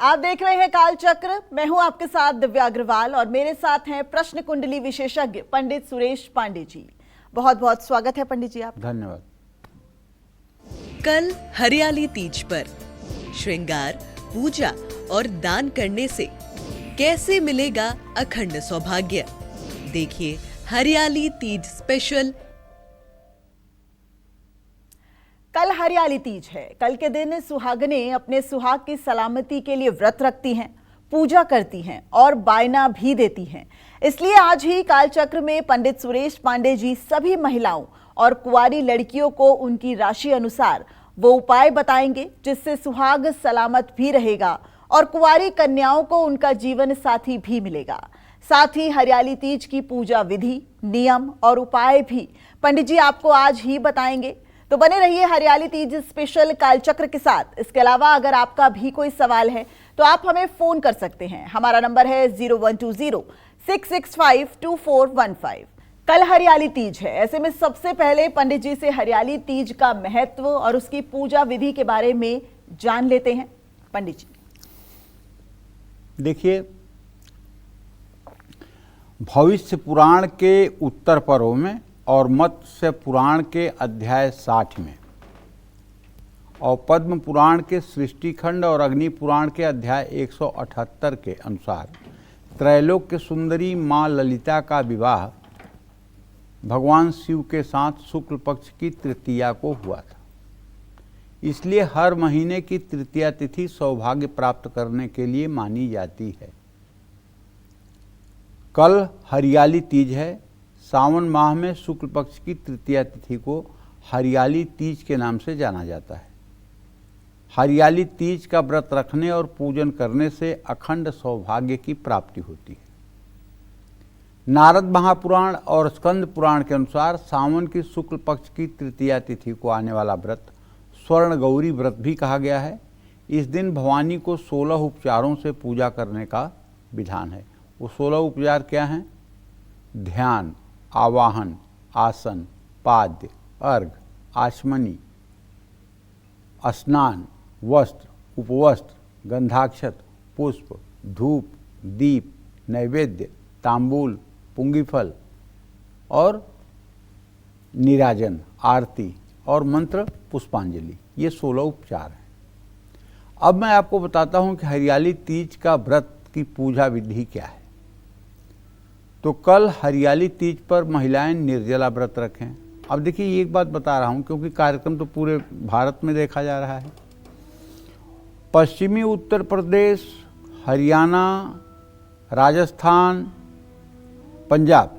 आप देख रहे हैं काल चक्र। मैं हूं आपके साथ दिव्या अग्रवाल और मेरे साथ हैं प्रश्न कुंडली विशेषज्ञ पंडित सुरेश पांडे जी। बहुत बहुत स्वागत है पंडित जी आप। धन्यवाद। कल हरियाली तीज पर श्रृंगार, पूजा और दान करने से कैसे मिलेगा अखंड सौभाग्य? देखिए हरियाली तीज स्पेशल। कल हरियाली तीज है। कल के दिन सुहागनें अपने सुहाग की सलामती के लिए व्रत रखती हैं, पूजा करती हैं और बायना भी देती हैं। इसलिए आज ही काल चक्र में पंडित सुरेश पांडे जी सभी महिलाओं और कुंवारी लड़कियों को उनकी राशि अनुसार वो उपाय बताएंगे जिससे सुहाग सलामत भी रहेगा और कुंवारी कन्याओं को उनका जीवन साथी भी मिलेगा। साथ ही हरियाली तीज की पूजा विधि, नियम और उपाय भी पंडित जी आपको आज ही बताएंगे। तो बने रहिए हरियाली तीज स्पेशल कालचक्र के साथ। इसके अलावा अगर आपका भी कोई सवाल है तो आप हमें फोन कर सकते हैं। हमारा नंबर है 0120-665-2415। कल हरियाली तीज है, ऐसे में सबसे पहले पंडित जी से हरियाली तीज का महत्व और उसकी पूजा विधि के बारे में जान लेते हैं। पंडित जी देखिए, भविष्य पुराण के उत्तर पर्व में और मत्स्य पुराण के अध्याय 60 में और पद्म पुराण के सृष्टि खंड और अग्नि पुराण के अध्याय 178 के अनुसार त्रैलोक्य सुंदरी मां ललिता का विवाह भगवान शिव के साथ शुक्ल पक्ष की तृतीया को हुआ था। इसलिए हर महीने की तृतीया तिथि सौभाग्य प्राप्त करने के लिए मानी जाती है। कल हरियाली तीज है। सावन माह में शुक्ल पक्ष की तृतीया तिथि को हरियाली तीज के नाम से जाना जाता है। हरियाली तीज का व्रत रखने और पूजन करने से अखंड सौभाग्य की प्राप्ति होती है। नारद महापुराण और स्कंद पुराण के अनुसार सावन की शुक्ल पक्ष की तृतीया तिथि को आने वाला व्रत स्वर्ण गौरी व्रत भी कहा गया है। इस दिन भवानी को 16 उपचारों से पूजा करने का विधान है। वो 16 उपचार क्या हैं? ध्यान, आवाहन, आसन, पाद्य, अर्घ, आचमनी, स्नान, वस्त्र, उपवस्त्र, गंधाक्षत, पुष्प, धूप, दीप, नैवेद्य, तांबूल, पुंगीफल और निराजन, आरती और मंत्र पुष्पांजलि। ये 16 उपचार हैं। अब मैं आपको बताता हूं कि हरियाली तीज का व्रत की पूजा विधि क्या है। तो कल हरियाली तीज पर महिलाएं निर्जला व्रत रखें। अब देखिए, एक बात बता रहा हूं क्योंकि कार्यक्रम तो पूरे भारत में देखा जा रहा है। पश्चिमी उत्तर प्रदेश, हरियाणा, राजस्थान, पंजाब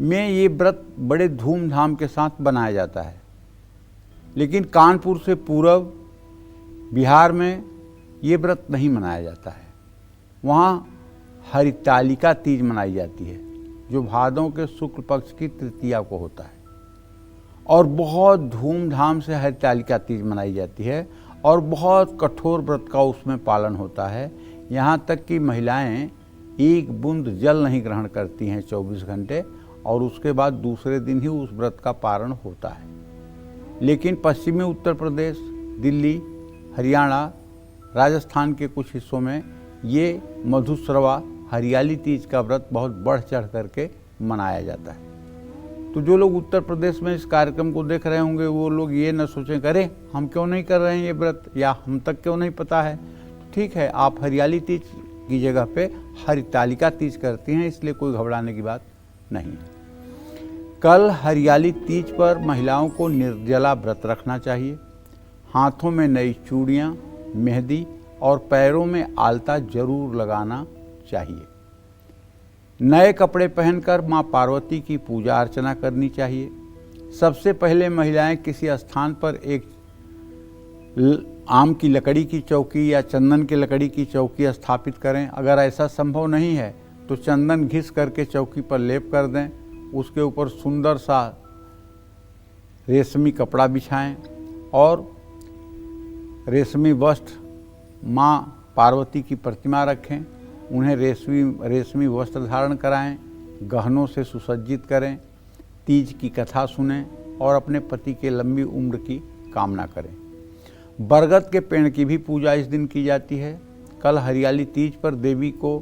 में ये व्रत बड़े धूमधाम के साथ बनाया जाता है। लेकिन कानपुर से पूर्व बिहार में ये व्रत नहीं मनाया जाता है। वहाँ हरितालिका तीज मनाई जाती है जो भादों के शुक्ल पक्ष की तृतीया को होता है और बहुत धूमधाम से हरितालिका तीज मनाई जाती है और बहुत कठोर व्रत का उसमें पालन होता है। यहाँ तक कि महिलाएं एक बूंद जल नहीं ग्रहण करती हैं 24 घंटे और उसके बाद दूसरे दिन ही उस व्रत का पारण होता है। लेकिन पश्चिमी उत्तर प्रदेश, दिल्ली, हरियाणा, राजस्थान के कुछ हिस्सों में ये मधुश्रवा हरियाली तीज का व्रत बहुत बढ़ चढ़ करके मनाया जाता है। तो जो लोग उत्तर प्रदेश में इस कार्यक्रम को देख रहे होंगे वो लोग ये न सोचें अरे हम क्यों नहीं कर रहे हैं ये व्रत, या हम तक क्यों नहीं पता है। ठीक है, आप हरियाली तीज की जगह पे हरितालिका तीज करती हैं, इसलिए कोई घबराने की बात नहीं है। कल हरियाली तीज पर महिलाओं को निर्जला व्रत रखना चाहिए। हाथों में नई चूड़ियाँ, मेहंदी और पैरों में आलता जरूर लगाना चाहिए। नए कपड़े पहनकर मां पार्वती की पूजा अर्चना करनी चाहिए। सबसे पहले महिलाएं किसी स्थान पर एक आम की लकड़ी की चौकी या चंदन की लकड़ी की चौकी स्थापित करें। अगर ऐसा संभव नहीं है तो चंदन घिस करके चौकी पर लेप कर दें। उसके ऊपर सुंदर सा रेशमी कपड़ा बिछाएं और रेशमी वस्त्र मां पार्वती की प्रतिमा रखें। उन्हें रेशमी वस्त्र धारण कराएं, गहनों से सुसज्जित करें, तीज की कथा सुनें और अपने पति के लंबी उम्र की कामना करें। बरगद के पेड़ की भी पूजा इस दिन की जाती है। कल हरियाली तीज पर देवी को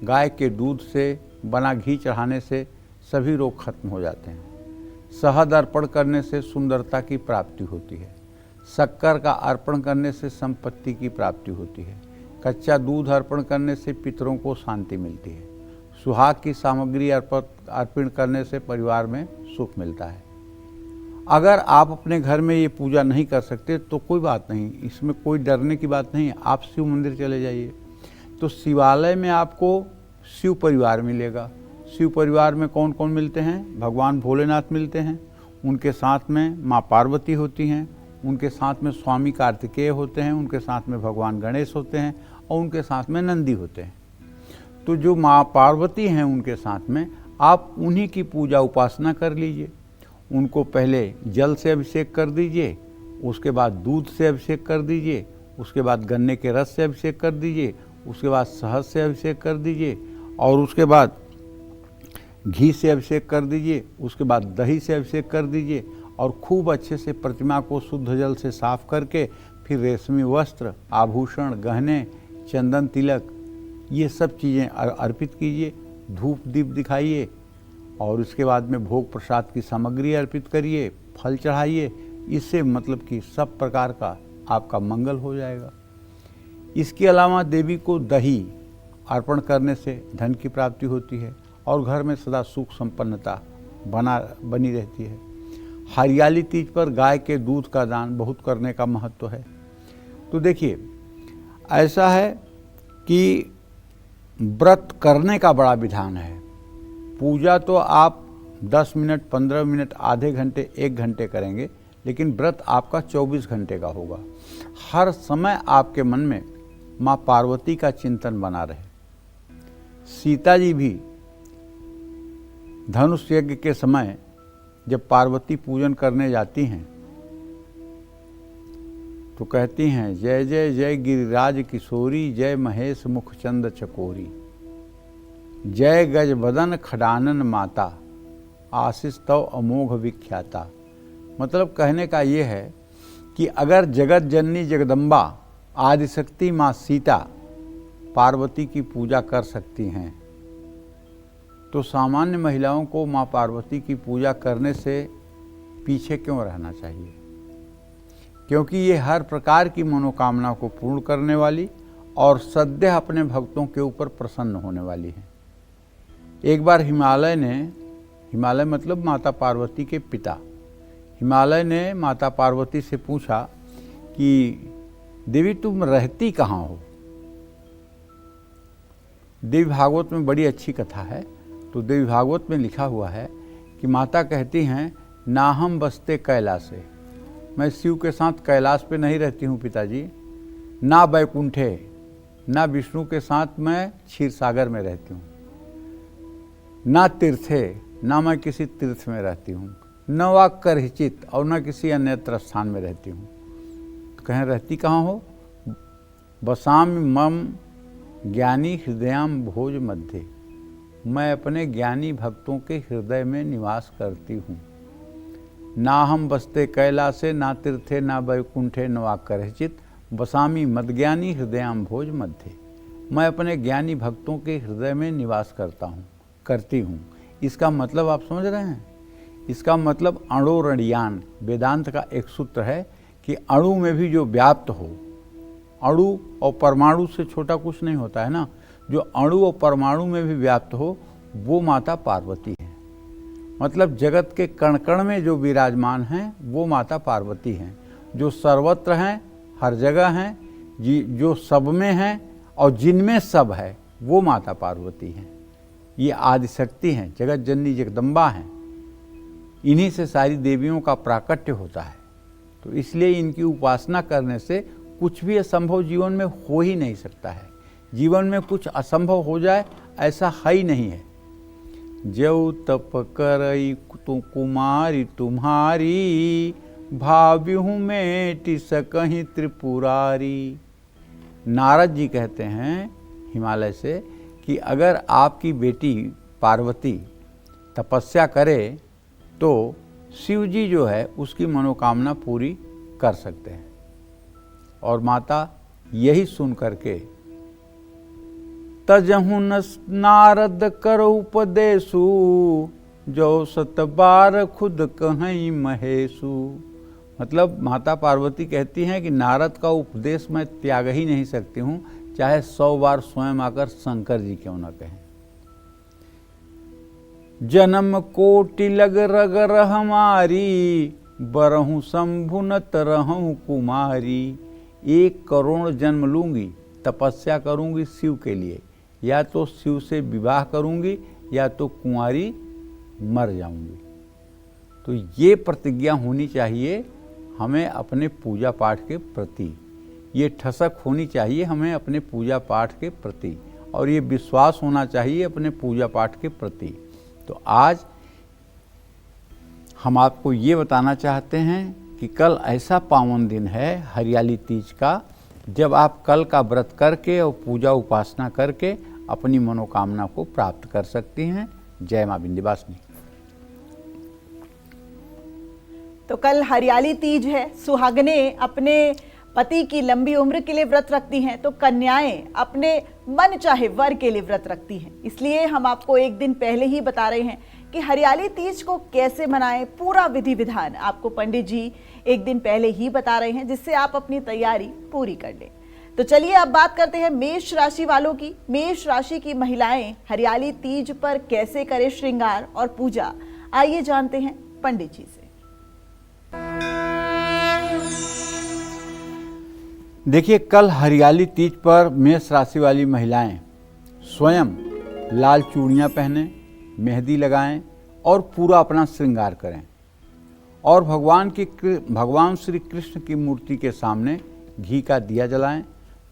गाय के दूध से बना घी चढ़ाने से सभी रोग खत्म हो जाते हैं। शहद अर्पण करने से सुंदरता की प्राप्ति होती है। शक्कर का अर्पण करने से संपत्ति की प्राप्ति होती है। कच्चा दूध अर्पण करने से पितरों को शांति मिलती है। सुहाग की सामग्री अर्पण करने से परिवार में सुख मिलता है। अगर आप अपने घर में ये पूजा नहीं कर सकते तो कोई बात नहीं, इसमें कोई डरने की बात नहीं है। आप शिव मंदिर चले जाइए तो शिवालय में आपको शिव परिवार मिलेगा। शिव परिवार में कौन कौन मिलते हैं? भगवान भोलेनाथ मिलते हैं, उनके साथ में माँ पार्वती होती हैं, उनके साथ में स्वामी कार्तिकेय होते हैं, उनके साथ में भगवान गणेश होते हैं और उनके साथ में नंदी होते हैं। तो जो माँ पार्वती हैं उनके साथ में आप उन्हीं की पूजा उपासना कर लीजिए। उनको पहले जल से अभिषेक कर दीजिए, उसके बाद दूध से अभिषेक कर दीजिए, उसके बाद गन्ने के रस से अभिषेक कर दीजिए, उसके बाद शहद से अभिषेक कर दीजिए और उसके बाद घी से अभिषेक कर दीजिए, उसके बाद दही से अभिषेक कर दीजिए और खूब अच्छे से प्रतिमा को शुद्ध जल से साफ करके फिर रेशमी वस्त्र, आभूषण, गहने, चंदन तिलक, ये सब चीज़ें अर्पित कीजिए। धूप दीप दिखाइए और उसके बाद में भोग प्रसाद की सामग्री अर्पित करिए, फल चढ़ाइए। इससे मतलब कि सब प्रकार का आपका मंगल हो जाएगा। इसके अलावा देवी को दही अर्पण करने से धन की प्राप्ति होती है और घर में सदा सुख संपन्नता बनी रहती है। हरियाली तीज पर गाय के दूध का दान बहुत करने का महत्व है। तो देखिए, ऐसा है कि व्रत करने का बड़ा विधान है। पूजा तो आप 10 मिनट, 15 मिनट, आधे घंटे, 1 घंटे करेंगे, लेकिन व्रत आपका 24 घंटे का होगा। हर समय आपके मन में माँ पार्वती का चिंतन बना रहे। सीता जी भी धनुष यज्ञ के समय जब पार्वती पूजन करने जाती हैं तो कहती हैं, जय जय जय गिरिराज किशोरी, जय महेश मुखचंद चकोरी, जय गज बदन खडानन माता, आशीष तव अमोघ विख्याता। मतलब कहने का ये है कि अगर जगत जननी जगदम्बा आदिशक्ति माँ सीता पार्वती की पूजा कर सकती हैं तो सामान्य महिलाओं को माँ पार्वती की पूजा करने से पीछे क्यों रहना चाहिए? क्योंकि ये हर प्रकार की मनोकामना को पूर्ण करने वाली और सद्य अपने भक्तों के ऊपर प्रसन्न होने वाली है। एक बार हिमालय मतलब माता पार्वती के पिता, हिमालय ने माता पार्वती से पूछा कि देवी तुम रहती कहाँ हो? देवी भागवत में बड़ी अच्छी कथा है। तो देवी भागवत में लिखा हुआ है कि माता कहती हैं, ना हम बसते कैलाशे, मैं शिव के साथ कैलाश पे नहीं रहती हूँ पिताजी। ना वैकुंठे, ना विष्णु के साथ मैं क्षीर सागर में रहती हूँ। ना तीर्थे, ना मैं किसी तीर्थ में रहती हूँ। न वा करहिचित, और न किसी अन्यत्र स्थान में रहती हूँ। तो कहें रहती कहाँ हो? बसाम मम ज्ञानी हृदयाम भोज मध्य, मैं अपने ज्ञानी भक्तों के हृदय में निवास करती हूँ। ना हम बसते कैलाशे, ना तीर्थे, ना वैकुंठे, न वा करहिचित, बसामी मदज्ञानी हृदयाम भोज मध्य, मैं अपने ज्ञानी भक्तों के हृदय में निवास करती हूँ। इसका मतलब आप समझ रहे हैं? इसका मतलब अणोरणियान, वेदांत का एक सूत्र है कि अणु में भी जो व्याप्त हो, अणु और परमाणु से छोटा कुछ नहीं होता है ना, जो अणु और परमाणु में भी व्याप्त हो वो माता पार्वती है। मतलब जगत के कण कण में जो विराजमान हैं वो माता पार्वती हैं, जो सर्वत्र हैं, हर जगह हैं, जो सब में हैं और जिनमें सब है वो माता पार्वती हैं। ये आदिशक्ति हैं, जगत जननी जगदम्बा हैं। इन्हीं से सारी देवियों का प्राकट्य होता है। तो इसलिए इनकी उपासना करने से कुछ भी असंभव जीवन में हो ही नहीं सकता है। जीवन में कुछ असंभव हो जाए ऐसा है ही नहीं है। जौ तप करई तु कुमारी तुम्हारी, भाव्यहूँ मेटि सकहीं त्रिपुरारी। नारद जी कहते हैं हिमालय से कि अगर आपकी बेटी पार्वती तपस्या करे तो शिव जी जो है उसकी मनोकामना पूरी कर सकते हैं। और माता यही सुन करके तजहु नारद कर उपदेशु, जो 7 बार खुद कहीं महेशु। मतलब माता पार्वती कहती हैं कि नारद का उपदेश मैं त्याग ही नहीं सकती हूँ, चाहे 100 बार स्वयं आकर शंकर जी क्यों न कहें। जन्म कोटि लग रगर हमारी, बरहूँ शंभु न तरहूँ कुमारी। 1 करोड़ जन्म लूँगी, तपस्या करूँगी शिव के लिए, या तो शिव से विवाह करूँगी या तो कुंवारी मर जाऊँगी। तो ये प्रतिज्ञा होनी चाहिए हमें अपने पूजा पाठ के प्रति, ये ठसक होनी चाहिए हमें अपने पूजा पाठ के प्रति, और ये विश्वास होना चाहिए अपने पूजा पाठ के प्रति। तो आज हम आपको ये बताना चाहते हैं कि कल ऐसा पावन दिन है हरियाली तीज का, जब आप कल का व्रत करके और पूजा उपासना करके अपनी मनोकामना को प्राप्त कर सकती हैं। जय मां विंध्यवासिनी। तो कल हरियाली तीज है, सुहागनें अपने पति की लंबी उम्र के लिए व्रत रखती हैं, तो कन्याएं अपने मन चाहे वर के लिए व्रत रखती हैं। इसलिए हम आपको एक दिन पहले ही बता रहे हैं कि हरियाली तीज को कैसे मनाएं। पूरा विधि विधान आपको पंडित जी एक दिन पहले ही बता रहे हैं, जिससे आप अपनी तैयारी पूरी कर लें। तो चलिए अब बात करते हैं मेष राशि वालों की। मेष राशि की महिलाएं हरियाली तीज पर कैसे करें श्रृंगार और पूजा, आइए जानते हैं पंडित जी से। देखिए, कल हरियाली तीज पर मेष राशि वाली महिलाएं स्वयं लाल चूड़ियां पहनें, मेहंदी लगाएं और पूरा अपना श्रृंगार करें, और भगवान श्री कृष्ण की मूर्ति के सामने घी का दिया जलाएं।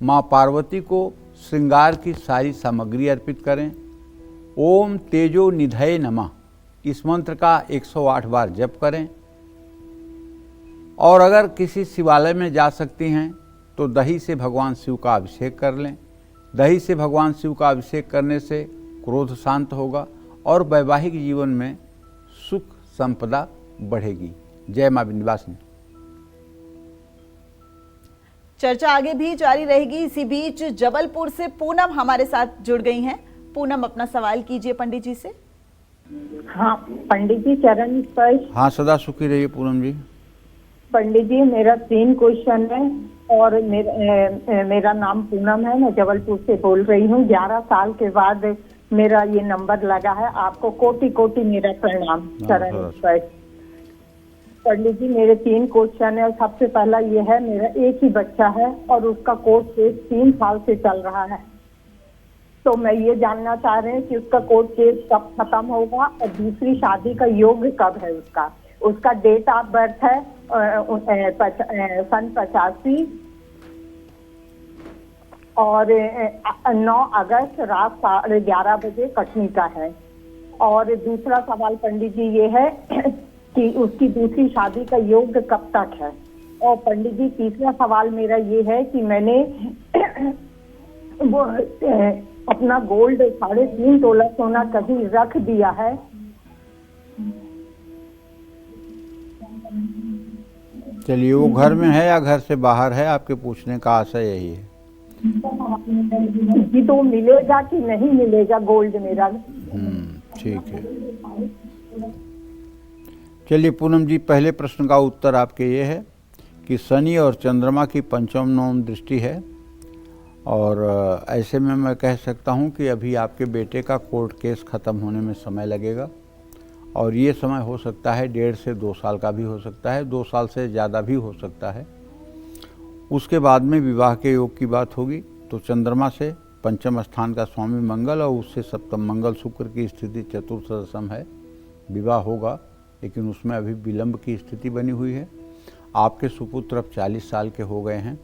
माँ पार्वती को श्रृंगार की सारी सामग्री अर्पित करें। ओम तेजो निधये नमः इस मंत्र का 108 बार जप करें। और अगर किसी शिवालय में जा सकती हैं तो दही से भगवान शिव का अभिषेक कर लें। दही से भगवान शिव का अभिषेक करने से क्रोध शांत होगा और वैवाहिक जीवन में सुख संपदा बढ़ेगी। जय मां विंध्यवासिनी। चर्चा आगे भी जारी रहेगी। इसी बीच जबलपुर से पूनम हमारे साथ जुड़ गई हैं। पूनम, अपना सवाल कीजिए पंडित जी से। हाँ पंडित जी, चरण स्पर्श। हाँ, सदा सुखी रहिए पूनम जी। पंडित जी, मेरा 3 क्वेश्चन है और मेरा नाम पूनम है, मैं जबलपुर से बोल रही हूँ। 11 साल के बाद मेरा ये नंबर लगा है। आपको कोटि कोटि मेरा प्रणाम, चरण स्पर्श। पंडित जी, मेरे 3 क्वेश्चन है। सबसे पहला ये है, मेरा एक ही बच्चा है और उसका कोर्ट केस 3 साल से चल रहा है। तो मैं ये जानना चाह रहे हैं कि उसका कोर्ट केस कब खत्म होगा और दूसरी शादी का योग कब है उसका। उसका डेट ऑफ बर्थ है सन 85 और 9 अगस्त रात 11:30 बजे कटनी का है। और दूसरा सवाल पंडित जी ये है कि उसकी दूसरी शादी का योग कब तक है। और पंडित जी, तीसरा सवाल मेरा ये है कि मैंने वो अपना गोल्ड 3.5 तोला सोना कभी रख दिया है। चलिए, वो घर में है या घर से बाहर है, आपके पूछने का आशय यही है जी। तो मिलेगा कि नहीं मिलेगा गोल्ड मेरा? ठीक है। चलिए पूनम जी, पहले प्रश्न का उत्तर आपके ये है कि शनि और चंद्रमा की पंचम नवम दृष्टि है, और ऐसे में मैं कह सकता हूँ कि अभी आपके बेटे का कोर्ट केस ख़त्म होने में समय लगेगा, और ये समय हो सकता है 1.5 से 2 साल का भी हो सकता है, 2 साल से ज़्यादा भी हो सकता है। उसके बाद में विवाह के योग की बात होगी तो चंद्रमा से पंचम स्थान का स्वामी मंगल और उससे सप्तम मंगल शुक्र की स्थिति चतुर्थ दशम है, विवाह होगा, लेकिन उसमें अभी विलंब की स्थिति बनी हुई है। आपके सुपुत्र अब 40 साल के हो गए हैं,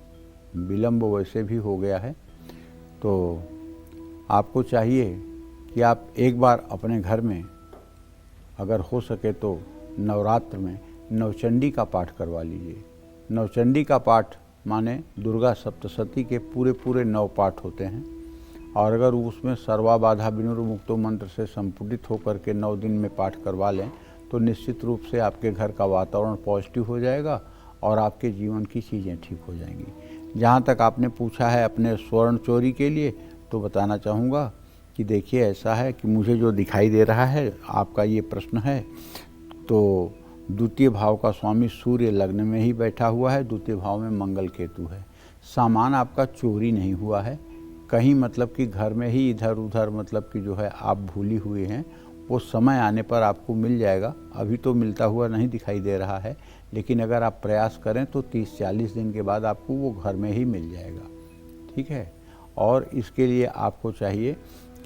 विलंब वैसे भी हो गया है। तो आपको चाहिए कि आप एक बार अपने घर में अगर हो सके तो नवरात्र में नवचंडी का पाठ करवा लीजिए। नवचंडी का पाठ माने दुर्गा सप्तशती के पूरे 9 पाठ होते हैं, और अगर उसमें सर्वा बाधा विनिर्मुक्तो मंत्र से संपुटित होकर के 9 दिन में पाठ करवा लें तो निश्चित रूप से आपके घर का वातावरण पॉजिटिव हो जाएगा और आपके जीवन की चीज़ें ठीक हो जाएंगी। जहाँ तक आपने पूछा है अपने स्वर्ण चोरी के लिए, तो बताना चाहूँगा कि देखिए ऐसा है कि मुझे जो दिखाई दे रहा है, आपका ये प्रश्न है, तो द्वितीय भाव का स्वामी सूर्य लग्न में ही बैठा हुआ है, द्वितीय भाव में मंगल केतु है। सामान आपका चोरी नहीं हुआ है, कहीं मतलब कि घर में ही इधर उधर मतलब कि जो है आप भूली हुए हैं, वो समय आने पर आपको मिल जाएगा। अभी तो मिलता हुआ नहीं दिखाई दे रहा है, लेकिन अगर आप प्रयास करें तो 30-40 दिन के बाद आपको वो घर में ही मिल जाएगा। ठीक है। और इसके लिए आपको चाहिए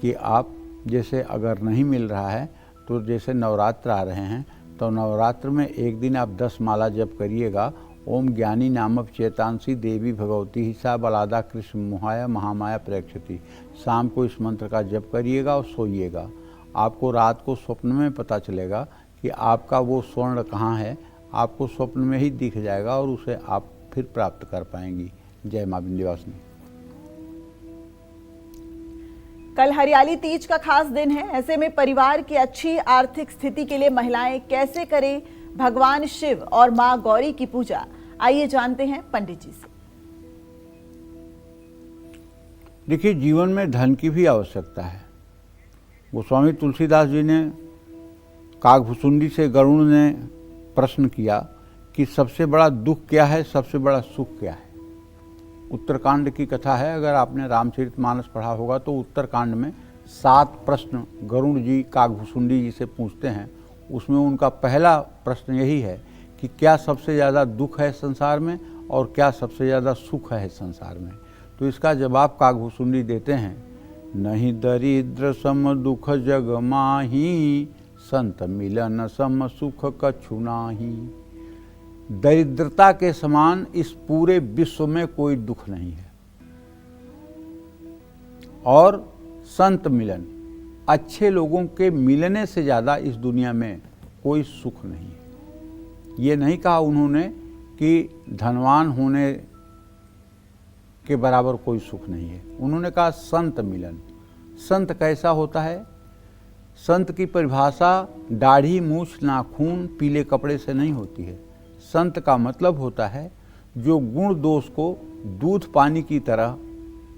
कि आप जैसे अगर नहीं मिल रहा है तो जैसे नवरात्र आ रहे हैं तो नवरात्र में एक दिन आप 10 माला जप करिएगा। ओम ज्ञानी नामक चेतांसी देवी भगवती हिसा बलादा कृष्ण मुहाया महामाया प्रेक्षति। शाम को इस मंत्र का जप करिएगा और सोइएगा। आपको रात को स्वप्न में पता चलेगा कि आपका वो स्वर्ण कहाँ है, आपको स्वप्न में ही दिख जाएगा और उसे आप फिर प्राप्त कर पाएंगी। जय माँ विंध्यवासिनी। कल हरियाली तीज का खास दिन है, ऐसे में परिवार की अच्छी आर्थिक स्थिति के लिए महिलाएं कैसे करें भगवान शिव और मां गौरी की पूजा, आइए जानते हैं पंडित जी से। देखिए, जीवन में धन की भी आवश्यकता है। गोस्वामी तुलसीदास जी ने काकभुसुंडी से गरुड़ ने प्रश्न किया कि सबसे बड़ा दुख क्या है, सबसे बड़ा सुख क्या है। उत्तरकांड की कथा है, अगर आपने रामचरितमानस पढ़ा होगा तो उत्तरकांड में 7 प्रश्न गरुड़ जी काकभुसुंडी जी से पूछते हैं। उसमें उनका पहला प्रश्न यही है कि क्या सबसे ज़्यादा दुख है संसार में और क्या सबसे ज़्यादा सुख है संसार में। तो इसका जवाब काकभुसुंडी देते हैं, नहीं दरिद्र सम दुख जग माही, संत मिलन सम सुख कछु नाही। दरिद्रता के समान इस पूरे विश्व में कोई दुख नहीं है, और संत मिलन, अच्छे लोगों के मिलने से ज़्यादा इस दुनिया में कोई सुख नहीं है। ये नहीं कहा उन्होंने कि धनवान होने के बराबर कोई सुख नहीं है, उन्होंने कहा संत मिलन। संत कैसा होता है? संत की परिभाषा दाढ़ी मूछ नाखून पीले कपड़े से नहीं होती है। संत का मतलब होता है जो गुण दोष को दूध पानी की तरह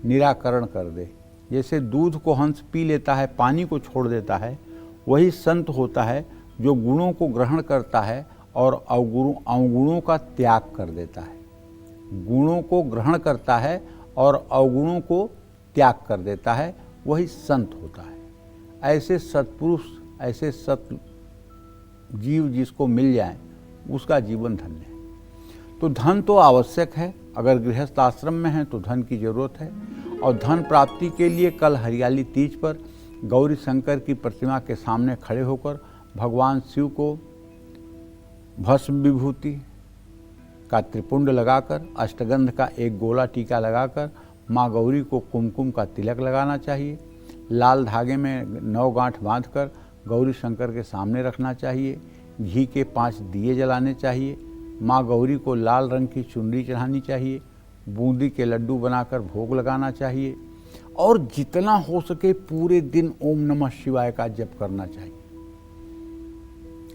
निराकरण कर दे। जैसे दूध को हंस पी लेता है, पानी को छोड़ देता है, वही संत होता है जो गुणों को ग्रहण करता है और अवगुणों का त्याग कर देता है। गुणों को ग्रहण करता है और अवगुणों को त्याग कर देता है, वही संत होता है। ऐसे सत्पुरुष, ऐसे सत जीव जिसको मिल जाए उसका जीवन धन्य है। तो धन तो आवश्यक है, अगर गृहस्थ आश्रम में है तो धन की जरूरत है। और धन प्राप्ति के लिए कल हरियाली तीज पर गौरी शंकर की प्रतिमा के सामने खड़े होकर भगवान शिव को भस्म विभूति का त्रिपुंड लगाकर, अष्टगंध का एक गोला टीका लगाकर माँ गौरी को कुमकुम का तिलक लगाना चाहिए। लाल धागे में 9 गांठ बांधकर गौरी शंकर के सामने रखना चाहिए। घी के 5 दिए जलाने चाहिए। माँ गौरी को लाल रंग की चुनरी चढ़ानी चाहिए। बूंदी के लड्डू बनाकर भोग लगाना चाहिए और जितना हो सके पूरे दिन ओम नमः शिवाय का जप करना चाहिए।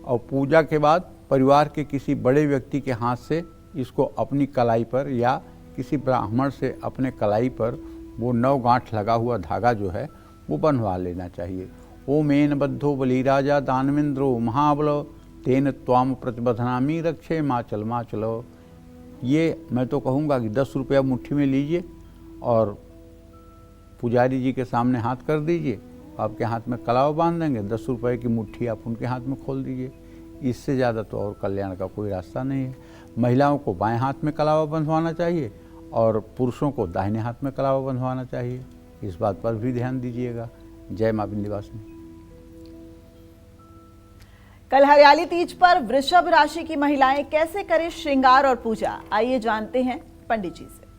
और पूजा के बाद परिवार के किसी बड़े व्यक्ति के हाथ से इसको अपनी कलाई पर या किसी ब्राह्मण से अपने कलाई पर वो 9 गांठ लगा हुआ धागा जो है वो बनवा लेना चाहिए। ओम एन बद्धो बलिराजा दानवेंद्रो महाबलो तेन त्वाम प्रतिबधनामी रक्षे माँ चलो। ये मैं तो कहूँगा कि 10 रुपया मुट्ठी में लीजिए और पुजारी जी के सामने हाथ कर दीजिए, आपके हाथ में कलावा बांध देंगे, 10 रुपये की मुट्ठी आप उनके हाथ में खोल दीजिए। इससे ज़्यादा तो और कल्याण का कोई रास्ता नहीं है। महिलाओं को बाएं हाथ में कलावा बंधवाना चाहिए और पुरुषों को दाहिने हाथ में कलावा बंधवाना चाहिए। इस बात पर भी ध्यान दीजिएगा। जय माँ विंध्यवासिनी। कल हरियाली तीज पर वृषभ राशि की महिलाएं कैसे करें श्रृंगार और पूजा, आइए जानते हैं पंडित जी से।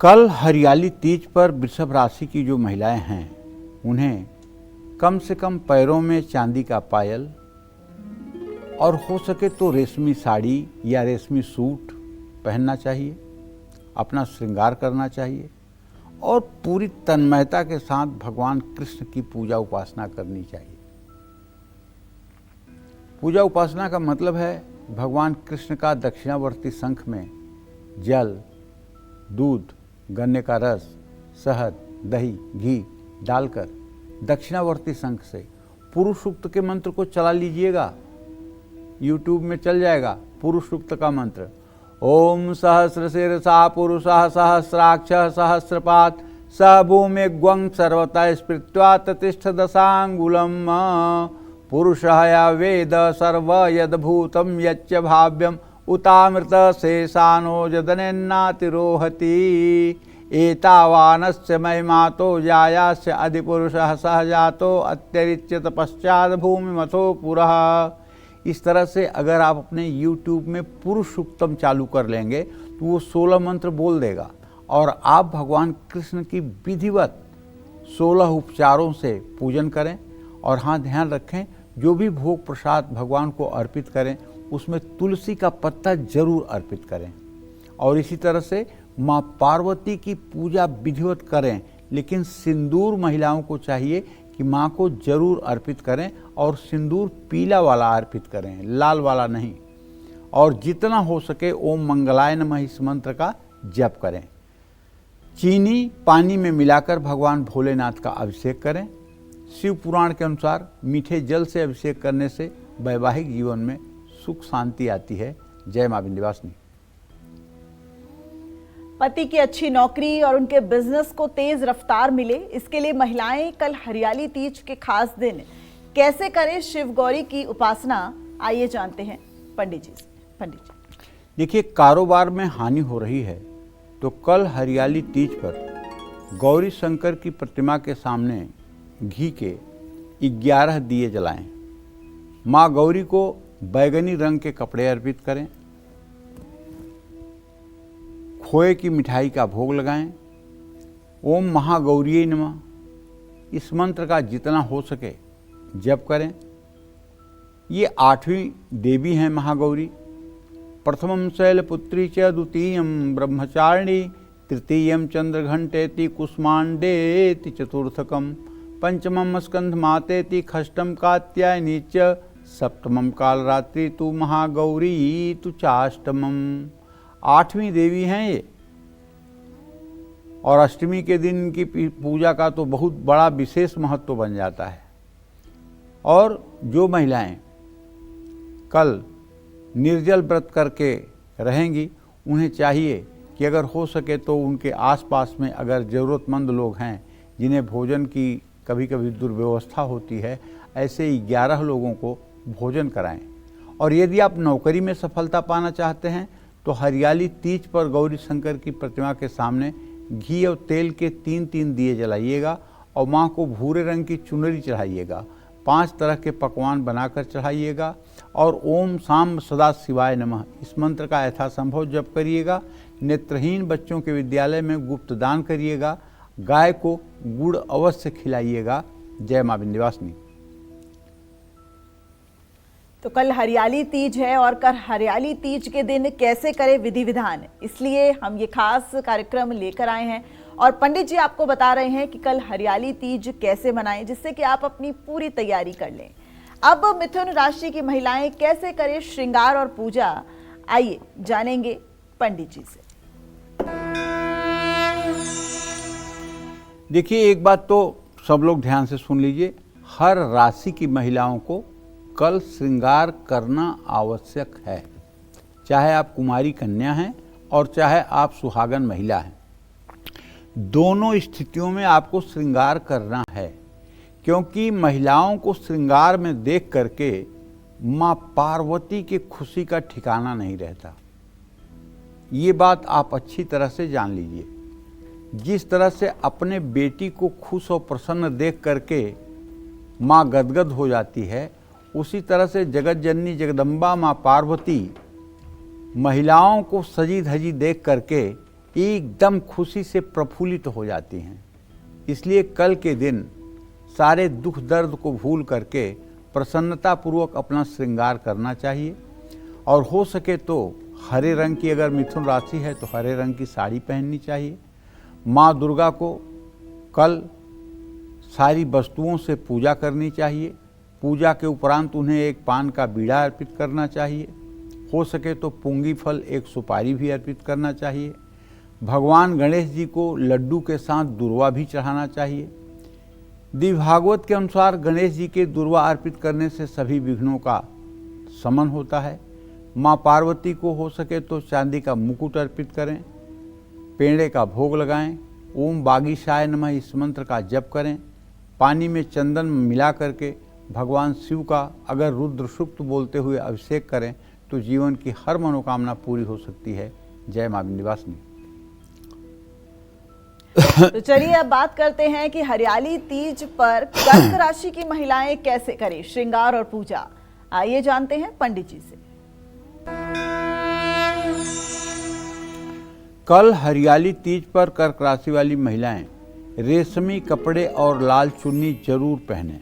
कल हरियाली तीज पर वृषभ राशि की जो महिलाएं हैं उन्हें कम से कम पैरों में चांदी का पायल और हो सके तो रेशमी साड़ी या रेशमी सूट पहनना चाहिए। अपना श्रृंगार करना चाहिए और पूरी तन्मयता के साथ भगवान कृष्ण की पूजा उपासना करनी चाहिए। पूजा उपासना का मतलब है भगवान कृष्ण का दक्षिणावर्ती शंख में जल दूध, गन्ने का रस, शहद, दही, घी डालकर दक्षिणावर्ती शंख से पुरुष सूक्त के मंत्र को चला लीजिएगा। YouTube में चल जाएगा पुरुष सूक्त का मंत्र। ओम सहस्रशीर्षा पुरुषः सहस्राक्षः सहस्रपात् स भूमि ग्वं सर्वतः स्पृत्वा ततिष्ठ दशांगुलम् पुरुषः या वेद सर्व यद्भूतं यच्च भाव्यम् उतामृत शेषानो जदनेन्नातिरोहति एतावानस्य महिमातो जायास्य अधिपुरुषः सहजातो अत्यरिच्य तपश्चात् भूमिमथो पुरः। इस तरह से अगर आप अपने YouTube में पुरुष सूक्तम चालू कर लेंगे तो वो 16 मंत्र बोल देगा और आप भगवान कृष्ण की विधिवत 16 उपचारों से पूजन करें। और हाँ, ध्यान रखें, जो भी भोग प्रसाद भगवान को अर्पित करें उसमें तुलसी का पत्ता जरूर अर्पित करें। और इसी तरह से माँ पार्वती की पूजा विधिवत करें, लेकिन सिंदूर महिलाओं को चाहिए कि माँ को जरूर अर्पित करें और सिंदूर पीला वाला अर्पित करें, लाल वाला नहीं। और जितना हो सके ओम मंगलाय नमः इस मंत्र का जप करें। चीनी पानी में मिलाकर भगवान भोलेनाथ का अभिषेक करें। शिव पुराण के अनुसार मीठे जल से अभिषेक करने से वैवाहिक जीवन में सुख शांति आती है। जय मां विंध्यवासिनी। पति की अच्छी नौकरी और उनके बिजनेस को तेज रफ्तार मिले, इसके लिए महिलाएं कल हरियाली तीज के खास दिन कैसे करें शिव गौरी की उपासना, आइए जानते हैं पंडित जी से। पंडित जी, देखिए, कारोबार में हानि हो रही है तो कल हरियाली तीज पर गौरी शंकर की प्रतिमा के सामने घी के 11 दिए जलाएं। माँ गौरी को बैगनी रंग के कपड़े अर्पित करें। खोए की मिठाई का भोग लगाएं। ओम महागौरी नमः इस मंत्र का जितना हो सके जप करें। ये 8वीं देवी हैं महागौरी। प्रथमं शैलपुत्री च द्वितीयं ब्रह्मचारिणी तृतीयं चंद्रघंटेति कुष्मांडेति चतुर्थकं पंचमं स्कंधमातेति षष्ठं कात्यायनी च सप्तमं कालरात्रि तु महागौरी तु चाष्टमं। 8वीं देवी हैं ये। और अष्टमी के दिन की पूजा का तो बहुत बड़ा विशेष महत्व बन जाता है। और जो महिलाएं कल निर्जल व्रत करके रहेंगी उन्हें चाहिए कि अगर हो सके तो उनके आसपास में अगर ज़रूरतमंद लोग हैं जिन्हें भोजन की कभी कभी दुर्व्यवस्था होती है, ऐसे 11 लोगों को भोजन कराएं। और यदि आप नौकरी में सफलता पाना चाहते हैं तो हरियाली तीज पर गौरी शंकर की प्रतिमा के सामने घी और तेल के 3-3 दिए जलाइएगा और माँ को भूरे रंग की चुनरी चढ़ाइएगा। 5 तरह के पकवान बनाकर चढ़ाइएगा और ओम शाम सदा शिवाय नमः इस मंत्र का यथासंभव जप करिएगा। नेत्रहीन बच्चों के विद्यालय में गुप्त दान करिएगा। गाय को गुड़ अवश्य खिलाइएगा। जय मां विंध्यवासिनी। तो कल हरियाली तीज है और कल हरियाली तीज के दिन कैसे करें विधि विधान, इसलिए हम ये खास कार्यक्रम लेकर आए हैं और पंडित जी आपको बता रहे हैं कि कल हरियाली तीज कैसे मनाएं जिससे कि आप अपनी पूरी तैयारी कर लें। अब मिथुन राशि की महिलाएं कैसे करें श्रृंगार और पूजा, आइए जानेंगे पंडित जी से। देखिए, एक बात तो सब लोग ध्यान से सुन लीजिए, हर राशि की महिलाओं को कल श्रृंगार करना आवश्यक है, चाहे आप कुमारी कन्या हैं और चाहे आप सुहागन महिला हैं। दोनों स्थितियों में आपको श्रृंगार करना है, क्योंकि महिलाओं को श्रृंगार में देख करके माँ पार्वती की खुशी का ठिकाना नहीं रहता। ये बात आप अच्छी तरह से जान लीजिए। जिस तरह से अपने बेटी को खुश और प्रसन्न देख करके माँ गदगद हो जाती है, उसी तरह से जगत जननी जगदम्बा माँ पार्वती महिलाओं को सजी धजी देख करके एकदम खुशी से प्रफुल्लित हो जाती हैं। इसलिए कल के दिन सारे दुख दर्द को भूल करके प्रसन्नतापूर्वक अपना श्रृंगार करना चाहिए। और हो सके तो हरे रंग की, अगर मिथुन राशि है तो हरे रंग की साड़ी पहननी चाहिए। माँ दुर्गा को कल सारी वस्तुओं से पूजा करनी चाहिए। पूजा के उपरांत उन्हें एक पान का बीड़ा अर्पित करना चाहिए। हो सके तो पुंगी फल, एक सुपारी भी अर्पित करना चाहिए। भगवान गणेश जी को लड्डू के साथ दूर्वा भी चढ़ाना चाहिए। दिव्य भागवत के अनुसार गणेश जी के दूर्वा अर्पित करने से सभी विघ्नों का शमन होता है। माँ पार्वती को हो सके तो चांदी का मुकुट अर्पित करें, पेड़े का भोग लगाएं, ओम बागीशाय नमः इस मंत्र का जप करें, पानी में चंदन मिला करके भगवान शिव का अगर रुद्र सूक्त बोलते हुए अभिषेक करें तो जीवन की हर मनोकामना पूरी हो सकती है। जय मां विंध्यवासिनी। तो चलिए अब बात करते हैं कि हरियाली तीज पर कर्क राशि की महिलाएं कैसे करें श्रृंगार और पूजा। आइए जानते हैं पंडित जी से। कल हरियाली तीज पर कर्क राशि वाली महिलाएं रेशमी कपड़े और लाल चुन्नी जरूर पहनें,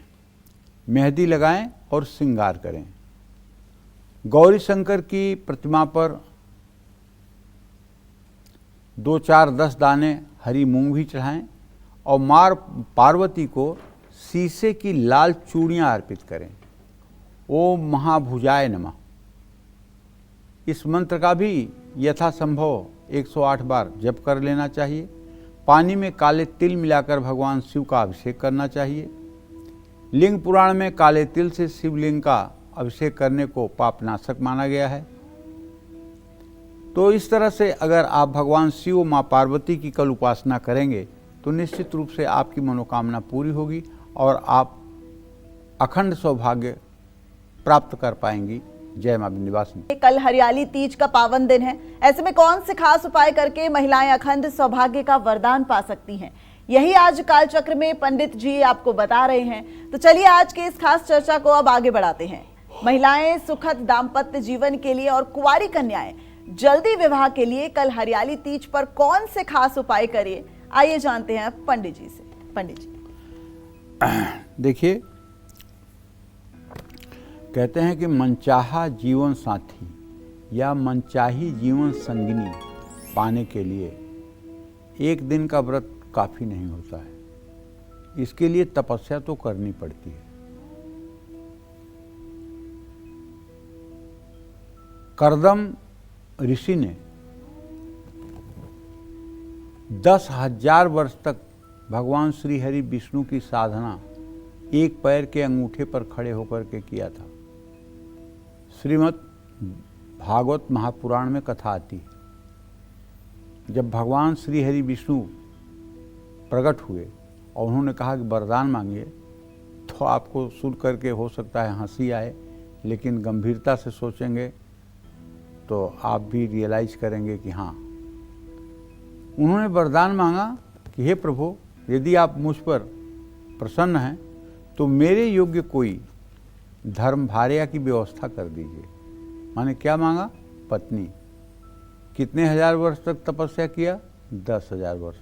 मेहंदी लगाएं और श्रृंगार करें। गौरी शंकर की प्रतिमा पर 2, 4, 10 दाने हरी मूंग भी चढ़ाएं और माँ पार्वती को शीशे की लाल चूड़ियाँ अर्पित करें। ओम महाभुजाय नमः इस मंत्र का भी यथासंभव 108 बार जप कर लेना चाहिए। पानी में काले तिल मिलाकर भगवान शिव का अभिषेक करना चाहिए। लिंग पुराण में काले तिल से शिवलिंग का अभिषेक करने को पापनाशक माना गया है। तो इस तरह से अगर आप भगवान शिव माँ पार्वती की कल उपासना करेंगे तो निश्चित रूप से आपकी मनोकामना पूरी होगी और आप अखंड सौभाग्य प्राप्त कर पाएंगी। जय मां विंध्यवासिनी। कल हरियाली तीज का पावन दिन है, ऐसे में कौन से खास उपाय करके महिलाएं अखंड सौभाग्य का वरदान पा सकती हैं, यही आज काल चक्र में पंडित जी आपको बता रहे हैं। तो चलिए आज के इस खास चर्चा को अब आगे बढ़ाते हैं। महिलाएं सुखद दाम्पत्य जीवन के लिए और कुंवारी कन्याएं जल्दी विवाह के लिए कल हरियाली तीज पर कौन से खास उपाय करिए, आइए जानते हैं पंडित जी से। पंडित जी देखिए, कहते हैं कि मनचाहा जीवन साथी या मनचाही जीवन संगिनी पाने के लिए एक दिन का व्रत काफ़ी नहीं होता है, इसके लिए तपस्या तो करनी पड़ती है। कर्दम ऋषि ने 10,000 वर्ष तक भगवान श्री हरि विष्णु की साधना एक पैर के अंगूठे पर खड़े होकर के किया था। श्रीमद् भागवत महापुराण में कथा आती है, जब भगवान श्री हरि विष्णु प्रकट हुए और उन्होंने कहा कि वरदान मांगिए, तो आपको सुन करके हो सकता है हंसी आए, लेकिन गंभीरता से सोचेंगे तो आप भी रियलाइज करेंगे कि हाँ, उन्होंने वरदान मांगा कि हे प्रभु, यदि आप मुझ पर प्रसन्न हैं तो मेरे योग्य कोई धर्म भार्या की व्यवस्था कर दीजिए। माने क्या मांगा? पत्नी। कितने हजार वर्ष तक तपस्या किया? 10,000 वर्ष।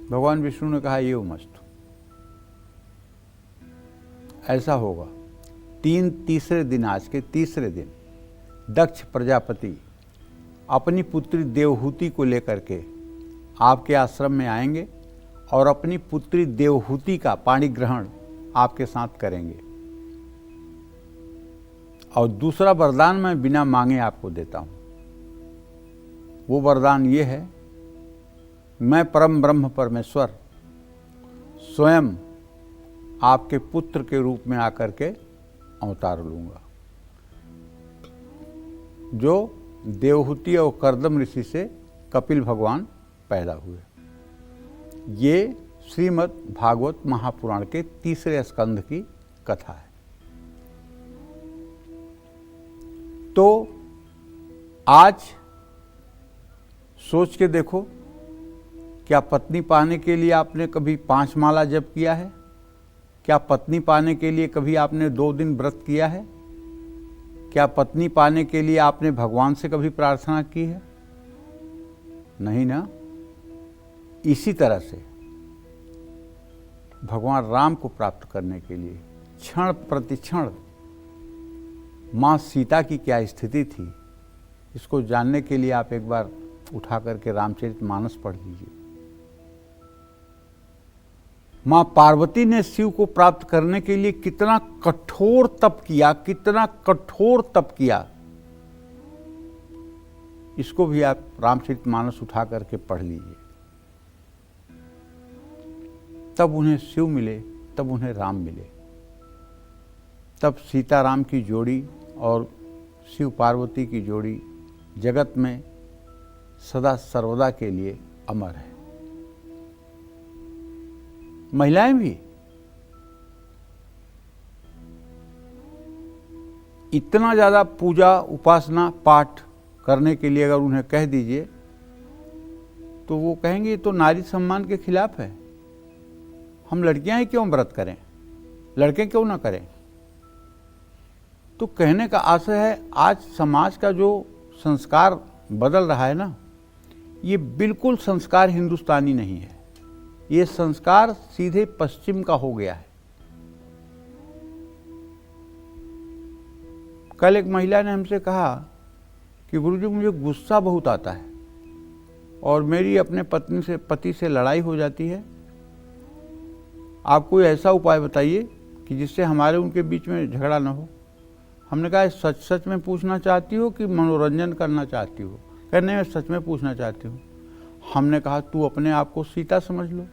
भगवान विष्णु ने कहा ये मस्त, ऐसा होगा। तीसरे दिन, आज के तीसरे दिन दक्ष प्रजापति अपनी पुत्री देवहूति को लेकर के आपके आश्रम में आएंगे और अपनी पुत्री देवहूति का पाणी ग्रहण आपके साथ करेंगे। और दूसरा वरदान मैं बिना मांगे आपको देता हूं। वो वरदान ये है, मैं परम ब्रह्म परमेश्वर स्वयं आपके पुत्र के रूप में आकर के अवतार लूंगा। जो देवहूति और कर्दम ऋषि से कपिल भगवान पैदा हुए। ये श्रीमद् भागवत महापुराण के तीसरे स्कंध की कथा है। तो आज सोच के देखो, क्या पत्नी पाने के लिए आपने कभी 5 माला जप किया है? क्या पत्नी पाने के लिए कभी आपने 2 दिन व्रत किया है? क्या पत्नी पाने के लिए आपने भगवान से कभी प्रार्थना की है? नहीं ना। इसी तरह से भगवान राम को प्राप्त करने के लिए क्षण प्रतिक्षण माँ सीता की क्या स्थिति थी, इसको जानने के लिए आप एक बार उठा करके रामचरितमानस पढ़ लीजिए। माँ पार्वती ने शिव को प्राप्त करने के लिए कितना कठोर तप किया, कितना कठोर तप किया। इसको भी आप रामचरितमानस उठा करके पढ़ लीजिए। तब उन्हें शिव मिले, तब उन्हें राम मिले, तब सीताराम की जोड़ी और शिव पार्वती की जोड़ी जगत में सदा सर्वदा के लिए अमर है। महिलाएं भी इतना ज़्यादा पूजा उपासना पाठ करने के लिए अगर उन्हें कह दीजिए तो वो कहेंगे ये तो नारी सम्मान के खिलाफ है, हम लड़कियां ही क्यों व्रत करें, लड़के क्यों ना करें। तो कहने का आशय है आज समाज का जो संस्कार बदल रहा है ना, ये बिल्कुल संस्कार हिंदुस्तानी नहीं है, ये संस्कार सीधे पश्चिम का हो गया है। कल एक महिला ने हमसे कहा कि गुरुजी मुझे गुस्सा बहुत आता है और मेरी अपने पति से लड़ाई हो जाती है, आप कोई ऐसा उपाय बताइए कि जिससे हमारे उनके बीच में झगड़ा ना हो। हमने कहा सच सच में पूछना चाहती हो कि मनोरंजन करना चाहती हो? कहने में सच में पूछना चाहती हूँ। हमने कहा तू अपने आप को सीता समझ लो